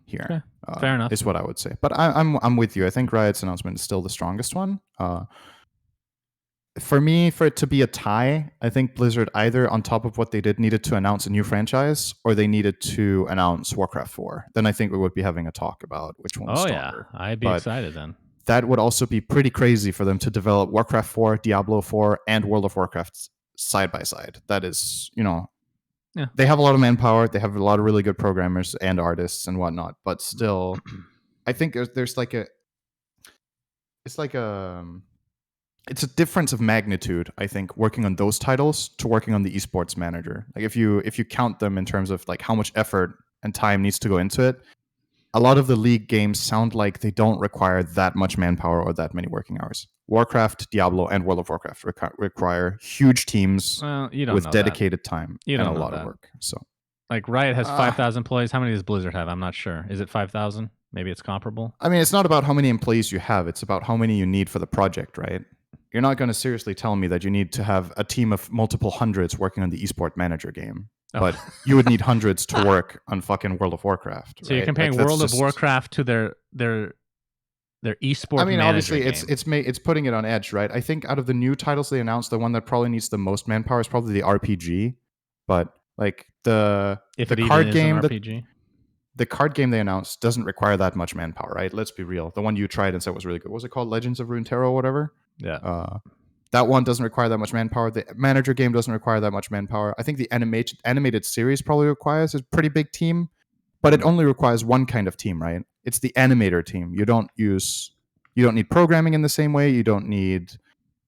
here. Okay. Fair enough, is what I would say. But I'm with you. I think Riot's announcement is still the strongest one. For me, for it to be a tie, I think Blizzard, either on top of what they did, needed to announce a new franchise, or they needed to announce Warcraft 4. Then I think we would be having a talk about which one's stronger. Yeah, I'd be excited then. That would also be pretty crazy for them to develop Warcraft 4, Diablo 4, and World of Warcraft side by side. That is, they have a lot of manpower. They have a lot of really good programmers and artists and whatnot. But still, I think there's like it's a difference of magnitude, I think, working on those titles to working on the esports manager. Like if you count them in terms of like how much effort and time needs to go into it, a lot of the League games sound like they don't require that much manpower or that many working hours. Warcraft, Diablo, and World of Warcraft require huge teams with dedicated time and a lot of work. So, like Riot has 5,000 employees. How many does Blizzard have? I'm not sure. Is it 5,000? Maybe it's comparable. I mean, it's not about how many employees you have. It's about how many you need for the project, right? You're not going to seriously tell me that you need to have a team of multiple hundreds working on the esport manager game. But you would need hundreds to work on fucking World of Warcraft. So you're comparing World of Warcraft to their esport. I mean, obviously, game. it's putting it on edge, right? I think out of the new titles they announced, the one that probably needs the most manpower is probably the RPG. But like the card game, the card game they announced doesn't require that much manpower, right? Let's be real. The one you tried and said was really good. What was it called? Legends of Runeterra or whatever? Yeah. That one doesn't require that much manpower. The manager game doesn't require that much manpower. I think the animated series probably requires a pretty big team, but it only requires one kind of team, right? It's the animator team. You don't need programming in the same way. You don't need.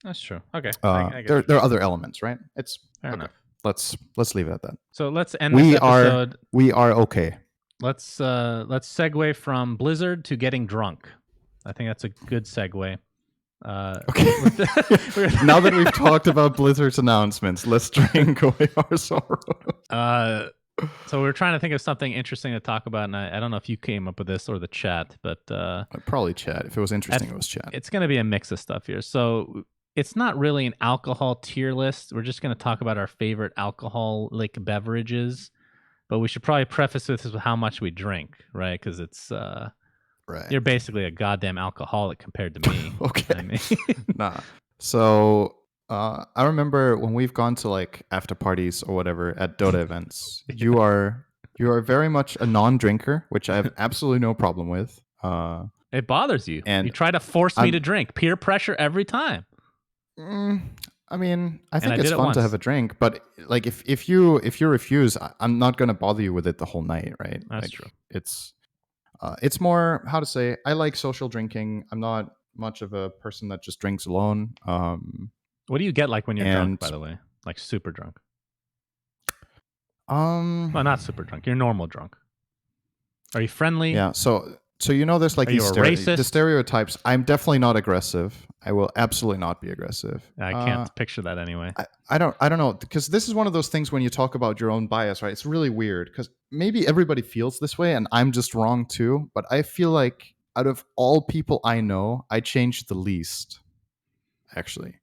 That's true. Okay. There are other elements, right? It's fair enough. Let's leave it at that. So let's end this episode. We are okay. Let's segue from Blizzard to getting drunk. I think that's a good segue. Okay. Now that we've talked about Blizzard's announcements, let's drink away our sorrows. So we're trying to think of something interesting to talk about, and I don't know if you came up with this or the chat, but probably chat. If it was interesting, it was chat. It's going to be a mix of stuff here. So it's not really an alcohol tier list. We're just going to talk about our favorite alcoholic beverages, but we should probably preface this with how much we drink, right? Because it's right. You're basically a goddamn alcoholic compared to me. Okay. I mean. Nah. So I remember when we've gone to like after parties or whatever at Dota events, you are very much a non-drinker, which I have absolutely no problem with. It bothers you. And You try to force me I'm, to drink. Peer pressure every time. I mean, I And I think did it's it fun to have once. a drink, but like if you refuse, I'm not gonna bother you with it the whole night, right? That's Like true. it's more how to say. I like social drinking. I'm not much of a person that just drinks alone. What do you get like when you're drunk, And by the way? Like super drunk. Well, um, not super drunk. You're normal drunk. Are you friendly? yeah. So you know, there's like Are you these a the racist? stereotypes. I'm definitely not aggressive. I will absolutely not be aggressive. I can't picture that anyway. I don't know, because this is one of those things when you talk about your own bias, right? It's really weird because maybe everybody feels this way and I'm just wrong too. But I feel like out of all people I know, I change the least, actually.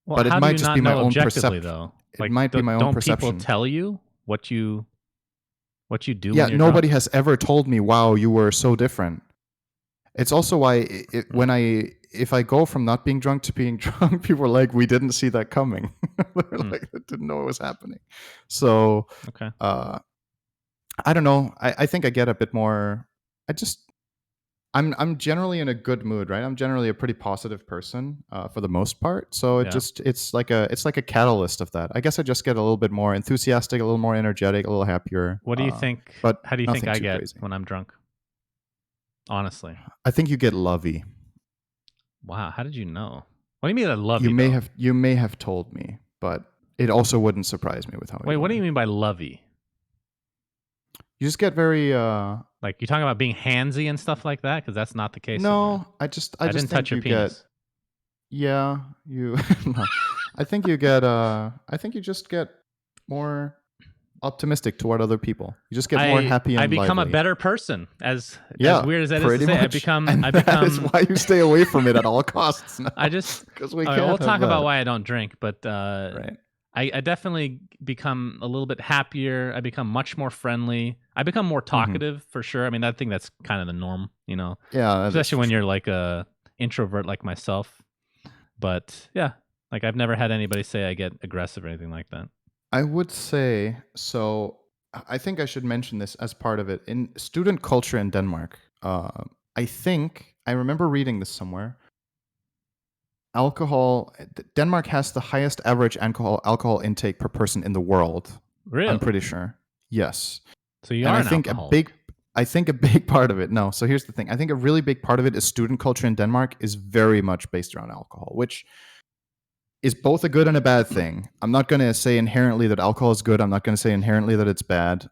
Well, But it how do might you just not be my know own objectively perception. though? It Like, might be my own don't people perception. tell you what you do Yeah, when you're nobody drunk? has ever told me, "Wow, you were so different." It's also why Hmm. if I go from not being drunk to being drunk, people are like, "We didn't see that coming." They're Hmm. like, "I didn't know it was happening." So Okay. uh, I don't know. I think I get a bit more. I just I'm generally in a good mood, right? I'm generally a pretty positive person for the most part. So Yeah. it's like a catalyst of that. I guess I just get a little bit more enthusiastic, a little more energetic, a little happier. What do you think? But How do you think nothing I too get crazy. when I'm drunk? Honestly. I think you get lovey. Wow. How did you know? What do you mean I love you though? You may have told me, but it also wouldn't surprise me with how Wait, you what do you are. mean by lovey? You just get very Like you talking about being handsy and stuff like that? Because that's not the case with me. no, I I just didn't touch think your you get penis. yeah, you no. I think you get I think you just get more optimistic toward other people. You just get more happy I and become a lively. better person. As Yeah, weird as that is to pretty say, much. And I that is become why you stay away from it at all costs I now. just Because we all right, we'll can't have talk about that. why I don't drink, but Right. I definitely become a little bit happier. I become much more friendly. I become more Hmm. talkative for sure. I mean, I think that's kind of the norm, Yeah, that is especially for when you're sure. like a introvert like myself. But yeah, like I've never had anybody say I get aggressive or anything like that. I would say so. I think I should mention this as part of it in student culture in Denmark. I think I remember reading this somewhere. Denmark has the highest average alcohol intake per person in the world. I'm Really? pretty sure. Yes, So you and are an alcoholic. I think a big part of it. No, so here's the thing. I think a really big part of it is student culture in Denmark is very much based around alcohol, which is both a good and a bad thing. I'm not going to say inherently that alcohol is good. I'm not going to say inherently that it's bad.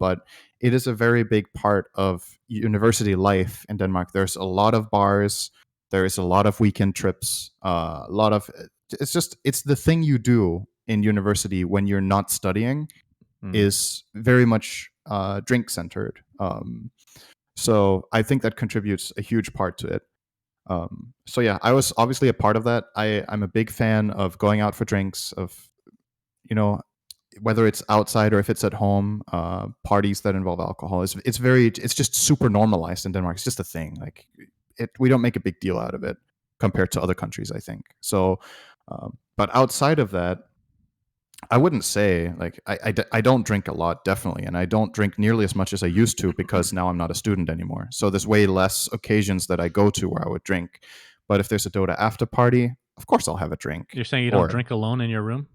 But it is a very big part of university life in Denmark. There's a lot of bars. There is a lot of weekend trips. A lot of it's the thing you do in university when you're not studying Mm. is very much drink centered. So I think that contributes a huge part to it. So yeah, I was obviously a part of that. I'm a big fan of going out for drinks, of you know whether it's outside or if it's at home. Parties that involve alcohol it's just super normalized in Denmark. It's just a thing. Like we don't make a big deal out of it compared to other countries, I think. So, but outside of that, I wouldn't say like I don't drink a lot, definitely, and I don't drink nearly as much as I used to because now I'm not a student anymore. So there's way less occasions that I go to where I would drink. But if there's a Dota after party, of course I'll have a drink. You're saying you don't Or drink alone in your room?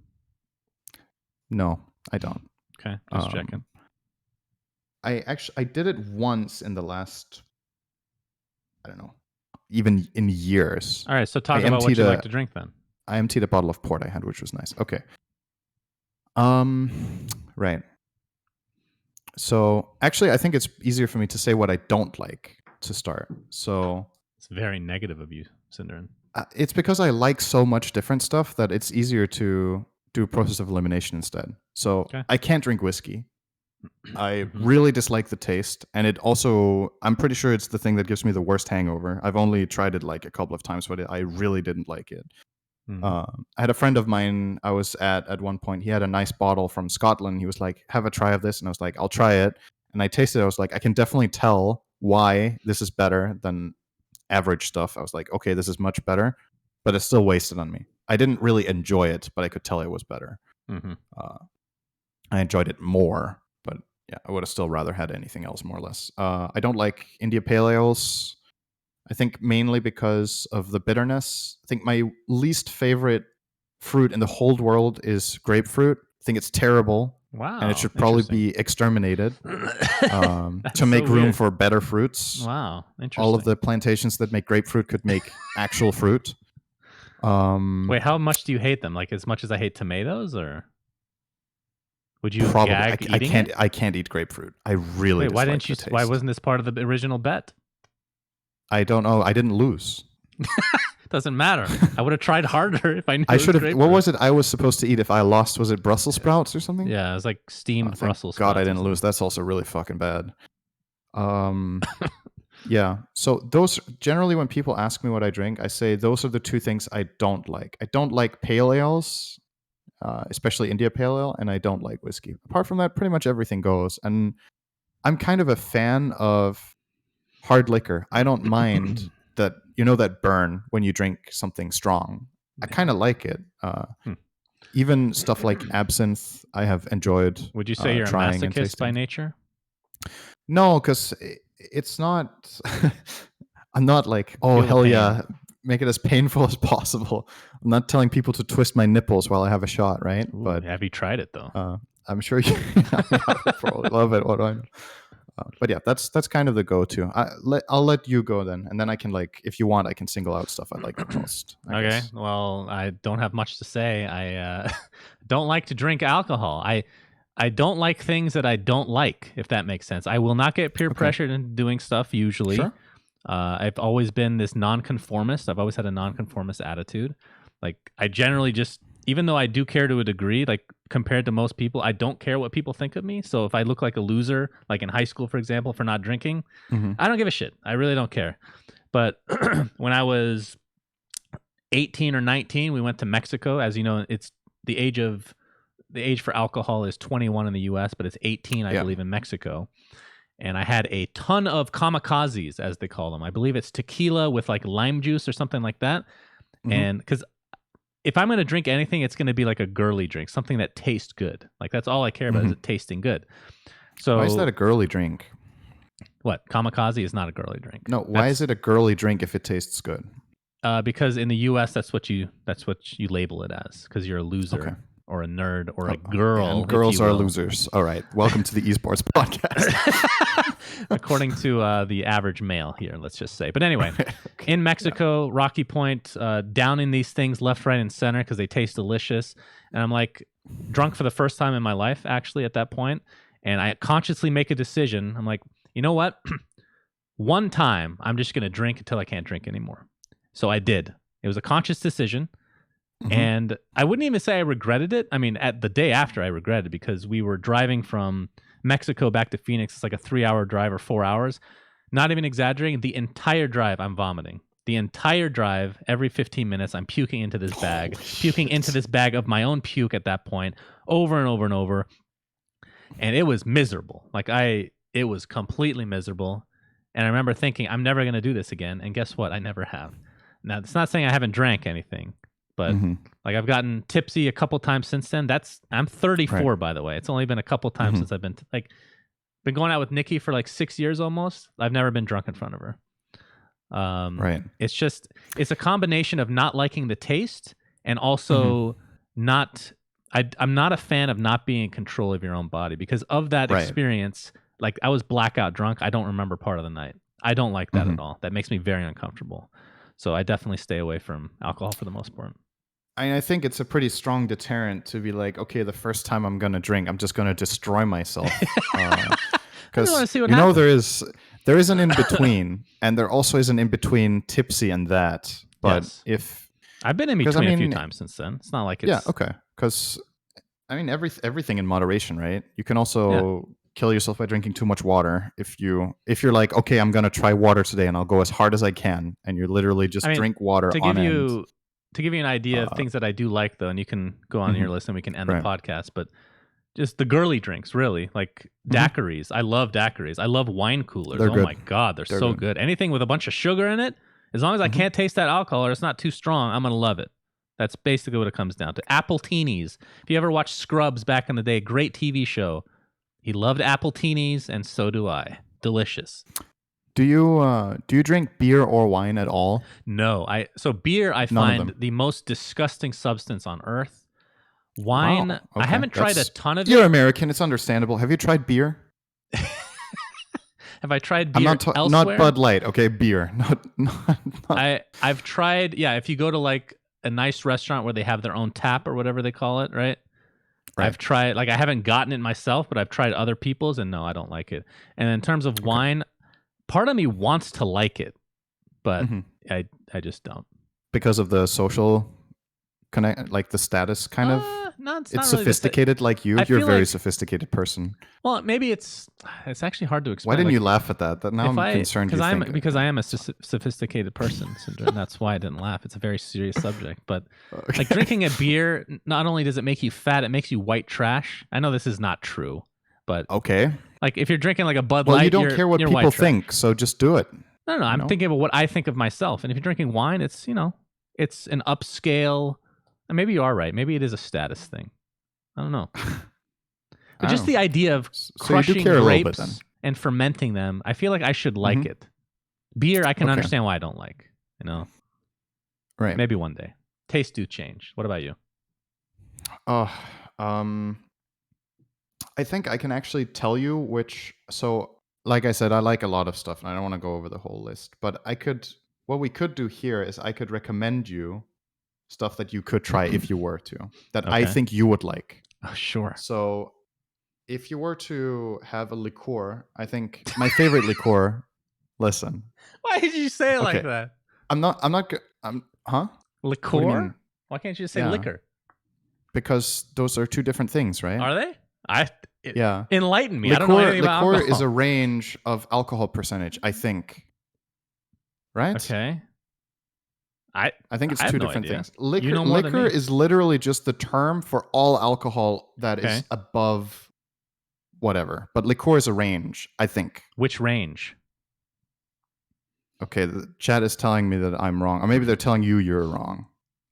no, I don't. Okay, just checking. Um, I did it once in the last, I don't know, even in years. All right, so I talk about what emptied you like a to drink then. I emptied a bottle of port I had, which was nice. Okay. Right. So actually, I think it's easier for me to say what I don't like to start. So It's very negative of you, syndereN. it's because I like so much different stuff that it's easier to do a process of elimination instead. So Okay. I can't drink whiskey. I Mhm. really dislike the taste, and it also I'm pretty sure it's the thing that gives me the worst hangover. I've only tried it like a couple of times, but I really didn't like it. Mhm. I had a friend of mine I was at one point. He had a nice bottle from Scotland. He was like, "Have a try of this," and I was like, "I'll try it." And I tasted it. I was like, "I can definitely tell why this is better than average stuff." I was like, "Okay, this is much better," but it's still wasted on me. I didn't really enjoy it, but I could tell it was better. Mhm. Uh, I enjoyed it more, but yeah, I would have still rather had anything else, more or less. I don't like India Pale Ales. I think mainly because of the bitterness. I think my least favorite fruit in the whole world is grapefruit. I think it's terrible, and it Wow, should probably interesting. be exterminated That's to make so room weird. for better fruits. Wow, interesting. All of the plantations that make grapefruit could make actual fruit. Wait, how much do you hate them? Like as much as I hate tomatoes, or would you Probably, gag eating it? I can't eat grapefruit. I really Wait, why dislike didn't you? the taste. Why wasn't this part of the original bet? I don't know. I didn't lose. Doesn't matter. I would have tried harder if I knew. I should have. Grapefruit. What was it I was supposed to eat if I lost? Was it Brussels sprouts or something? Yeah, it was like steamed Thank Brussels sprouts. God I didn't lose. That's also really fucking bad. Yeah. So those generally, when people ask me what I drink, I say those are the two things I don't like. I don't like pale ales, especially India Pale Ale, and I don't like whiskey. Apart from that, pretty much everything goes. And I'm kind of a fan of hard liquor. I don't mind that, that burn when you drink something strong. I kind of like it. Even stuff like absinthe, I have enjoyed. Would you say you're a trying and masochist by tasting. nature? No, because it's not. I'm not like, oh, Feel the hell pain. yeah, make it as painful as possible. I'm not telling people to twist my nipples while I have a shot, right? Ooh, But have you tried it though? I'm sure you probably love it. What do I know? But yeah, that's kind of the go-to. I'll let you go then, and then I can, like, if you want, I can single out stuff I like the most. I Okay. guess. Well, I don't have much to say. I don't like to drink alcohol. I don't like things that I don't like, if that makes sense. I will not get peer pressured into doing stuff usually. Sure. I've always been this nonconformist. I've always had a nonconformist attitude. Like I generally just, even though I do care to a degree, like compared to most people, I don't care what people think of me. So if I look like a loser, like in high school, for example, for not drinking, I don't give a shit. I really don't care. But when I was 18 or 19, we went to Mexico. As you know, it's the age for alcohol is 21 in the US, but it's 18, I believe, in Mexico. And I had a ton of kamikazes, as they call them. I believe it's tequila with like lime juice or something like that. And because if I'm going to drink anything, it's going to be like a girly drink, something that tastes good. Like that's all I care about is it tasting good. So why is that a girly drink? What? Kamikaze is not a girly drink. No, why is it a girly drink if it tastes good? Because in the US, that's what you label it as, because you're a loser or a nerd or a girl. And girls are losers. All right. Welcome to the esports podcast. According to the average male here, let's just say. But anyway, in Mexico, Rocky Point, downing these things left, right, and center because they taste delicious. And I'm like drunk for the first time in my life, actually, at that point. And I consciously make a decision. I'm like, you know what? One time, I'm just going to drink until I can't drink anymore. So I did. It was a conscious decision. And I wouldn't even say I regretted it. I mean, at the day after, I regretted it because we were driving from Mexico back to Phoenix. It's like a 3-hour drive or 4 hours. Not even exaggerating. The entire drive, I'm vomiting. The entire drive, every 15 minutes, I'm puking into this bag. Into this bag of my own puke at that point, over and over and over. And it was miserable. It was completely miserable. And I remember thinking, I'm never going to do this again. And guess what? I never have. Now, it's not saying I haven't drank anything. But like I've gotten tipsy a couple times since then. I'm 34, by the way. It's only been a couple times since I've been been going out with Nikki for like 6 years almost. I've never been drunk in front of her. It's a combination of not liking the taste and also I'm not a fan of not being in control of your own body because of that experience. Like I was blackout drunk. I don't remember part of the night. I don't like that at all. That makes me very uncomfortable. So I definitely stay away from alcohol for the most part. I think it's a pretty strong deterrent to be like, okay, the first time I'm going to drink, I'm just going to destroy myself. Because there is an in-between, and there also is an in-between tipsy and that. But if I've been in between a few times since then. It's not like it's... Yeah, okay. Because, I mean, everything in moderation, right? You can also... kill yourself by drinking too much water. If you're like, okay, I'm gonna try water today and I'll go as hard as I can, and you literally just drink water on end. To give you an idea of things that I do like, though, and you can go on your list and we can end the podcast, but just the girly drinks, really, like daiquiris. I love daiquiris. I love wine coolers. They're good. My God, they're so good. Anything with a bunch of sugar in it, as long as I can't taste that alcohol or it's not too strong, I'm gonna love it. That's basically what it comes down to. Appletinis. If you ever watched Scrubs back in the day, great TV show. He loved Appletinis, and so do I. Delicious. Do you drink beer or wine at all? No, so beer I None of find them. the most disgusting substance on earth. Wow. Wine, Okay. I haven't tried a ton of You're it. American. It's understandable. Have you tried beer? Have I tried I'm beer not elsewhere? Bud Light. Okay, beer. I've tried. Yeah, if you go to like a nice restaurant where they have their own tap or whatever they call it, right? Right. I've tried. Like I haven't gotten it myself, but I've tried other people's, and no, I don't like it. And in terms of wine, part of me wants to like it, but I just don't. Because of the social connect, like the status kind of. No, it's It's not really sophisticated like you. I You're a feel very like- sophisticated person. Well, maybe it's actually hard to explain. Why didn't Like, you laugh at that? Now I'm concerned. Because I am a sophisticated person, Syndra, that's why I didn't laugh. It's a very serious subject, but like drinking a beer, not only does it make you fat, it makes you white trash. I know this is not true, but okay. Like if you're drinking like a Bud Well, Light, you don't care what you're people white trash. think, so just do it. No, I'm thinking about what I think of myself. And if you're drinking wine, it's it's an upscale. And maybe you are right. Maybe it is a status thing. I don't know. But just the idea of crushing grapes and fermenting them, I feel like I should like it. Beer, I can understand why I don't like. Right. Maybe one day. Tastes do change. What about you? I think I can actually tell you which. So, like I said, I like a lot of stuff, and I don't want to go over the whole list. But what we could do here is I could recommend you stuff that you could try if you were to, that I think you would like. Oh, sure. So, if you were to have a liqueur, I think my favorite liqueur. Listen. Why did you say it like that? Huh? Liqueur? Why can't you just say liquor? Because those are two different things, right? Are they? Yeah. Enlighten me. Liqueur, I don't know anything about liqueur alcohol. is a range of alcohol percentage, I think. Right? Okay. I think it's two different things. Liquor, you know more than liquor me. is literally just the term for all alcohol that is above whatever. But liqueur is a range, I think. Which range? Okay, the chat is telling me that I'm wrong. Or maybe they're telling you you're wrong.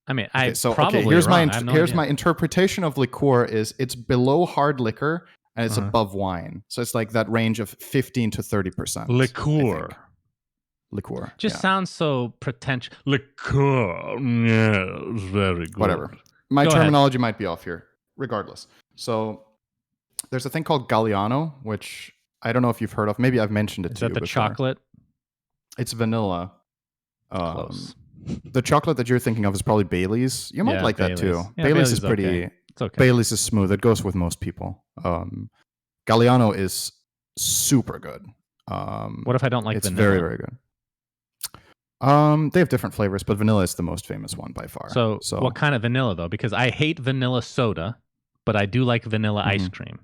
I mean, here's my interpretation of liqueur is it's below hard liquor and it's above wine. So it's like that range of 15 to 30%. Liqueur. Just sounds so pretentious. Liqueur. Yeah, very good. Whatever. My terminology might be off here. Regardless. So there's a thing called Galliano, which I don't know if you've heard of. Maybe I've mentioned it to you before. Is that the chocolate? It's vanilla. Close. The chocolate that you're thinking of is probably Bailey's. You might like Bailey's. that too. Yeah, Bailey's is pretty. Okay. It's okay. Bailey's is smooth. It goes with most people. Galliano is super good. What if I don't like it's vanilla? It's very, very good. They have different flavors, but vanilla is the most famous one by far. So what kind of vanilla though? Because I hate vanilla soda, but I do like vanilla ice cream.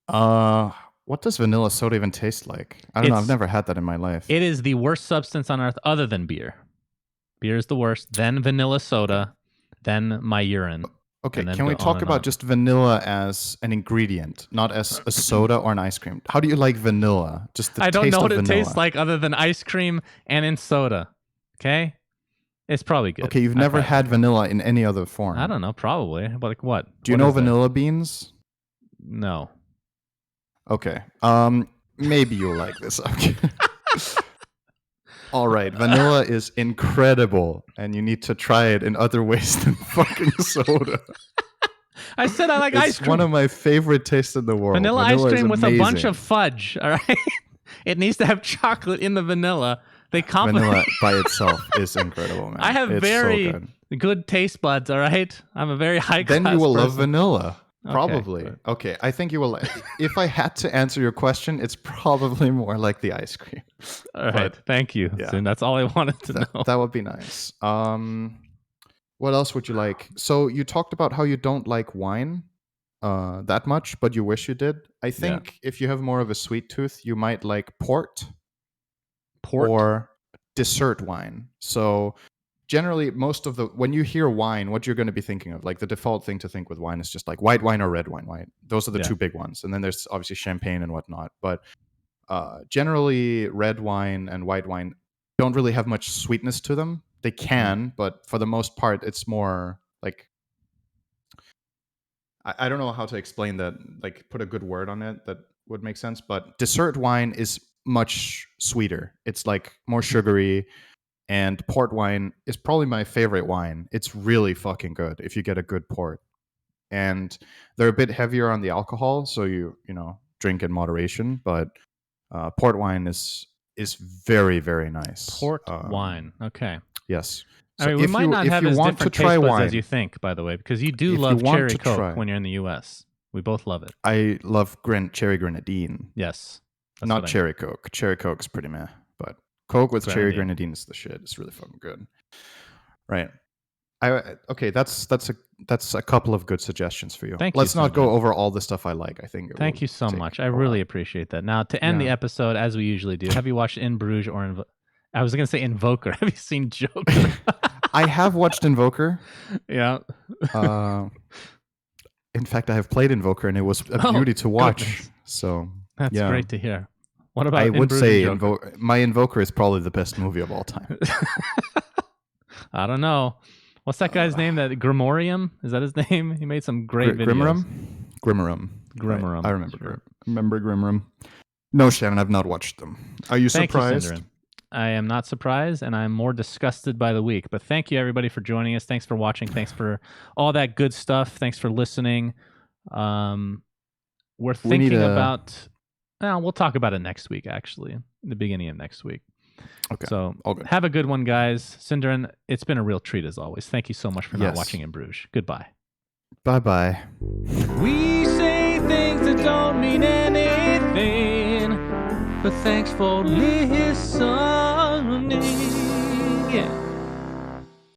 What does vanilla soda even taste like? I don't know. I've never had that in my life. It is the worst substance on earth other than beer. Beer is the worst, then vanilla soda, then my urine. Okay, can we talk about just vanilla as an ingredient, not as a soda or an ice cream? How do you like vanilla? Just the taste of vanilla. I don't know what it tastes like other than ice cream and in soda. Okay? It's probably good. Okay, you've never had vanilla in any other form. I don't know, probably. But like what? Do you know vanilla beans? No. Okay. Maybe you'll like this. Okay. All right. Vanilla is incredible, and you need to try it in other ways than fucking soda. I said I like ice cream. It's one of my favorite tastes in the world. Vanilla ice cream with a bunch of fudge. All right. It needs to have chocolate in the vanilla. They complement. Vanilla by itself is incredible, man. I have very good taste buds. All right. I'm a very high class. Then you will person. love vanilla. Probably. Okay. I think you will. If I had to answer your question, it's probably more like the ice cream. All right. Thank you. Yeah. So that's all I wanted to know. That would be nice. What else would you like? So you talked about how you don't like wine that much, but you wish you did. I think if you have more of a sweet tooth, you might like port or dessert wine. So generally, when you hear wine, what you're going to be thinking of, like the default thing to think with wine is just like white wine or red wine, right? Those are the two big ones. And then there's obviously champagne and whatnot. But generally, red wine and white wine don't really have much sweetness to them. They can, but for the most part, it's more like, I don't know how to explain that, like put a good word on it. That would make sense. But dessert wine is much sweeter. It's like more sugary. And port wine is probably my favorite wine. It's really fucking good if you get a good port. And they're a bit heavier on the alcohol, so you drink in moderation. But port wine is very, very nice. Port wine. Okay. Yes. So we might not have as different taste buds as you think, by the way, because you do love cherry Coke when you're in the U.S. We both love it. I love cherry grenadine. Yes. Not cherry Coke. Cherry Coke's pretty meh, but Coke with cherry grenadine is the shit. It's really fucking good. Right. Okay, that's a couple of good suggestions for you. Let's not go over all the stuff I like. I think. Thank you so much. I really appreciate that. Now, to end the episode, as we usually do, have you watched In Bruges or I was going to say Invoker. Have you seen Joker? I have watched Invoker. Yeah. In fact, I have played Invoker, and it was a beauty to watch. Goodness. So that's great to hear. What about? I would say my Invoker is probably the best movie of all time. I don't know. What's that guy's name? That Grimorium? Is that his name? He made some great videos. Grimorium. Right. I remember Grimorium. No, Shannon, I've not watched them. Are you surprised? You, I am not surprised, and I'm more disgusted by the week. But thank you, everybody, for joining us. Thanks for watching. Thanks for all that good stuff. Thanks for listening. We're thinking about... we'll talk about it next week, actually. The beginning of next week. Okay. So have a good one, guys. syndereN, it's been a real treat as always. Thank you so much for not watching In Bruges. Goodbye. Bye-bye. We say things that don't mean anything, but thanks for listening. Yeah.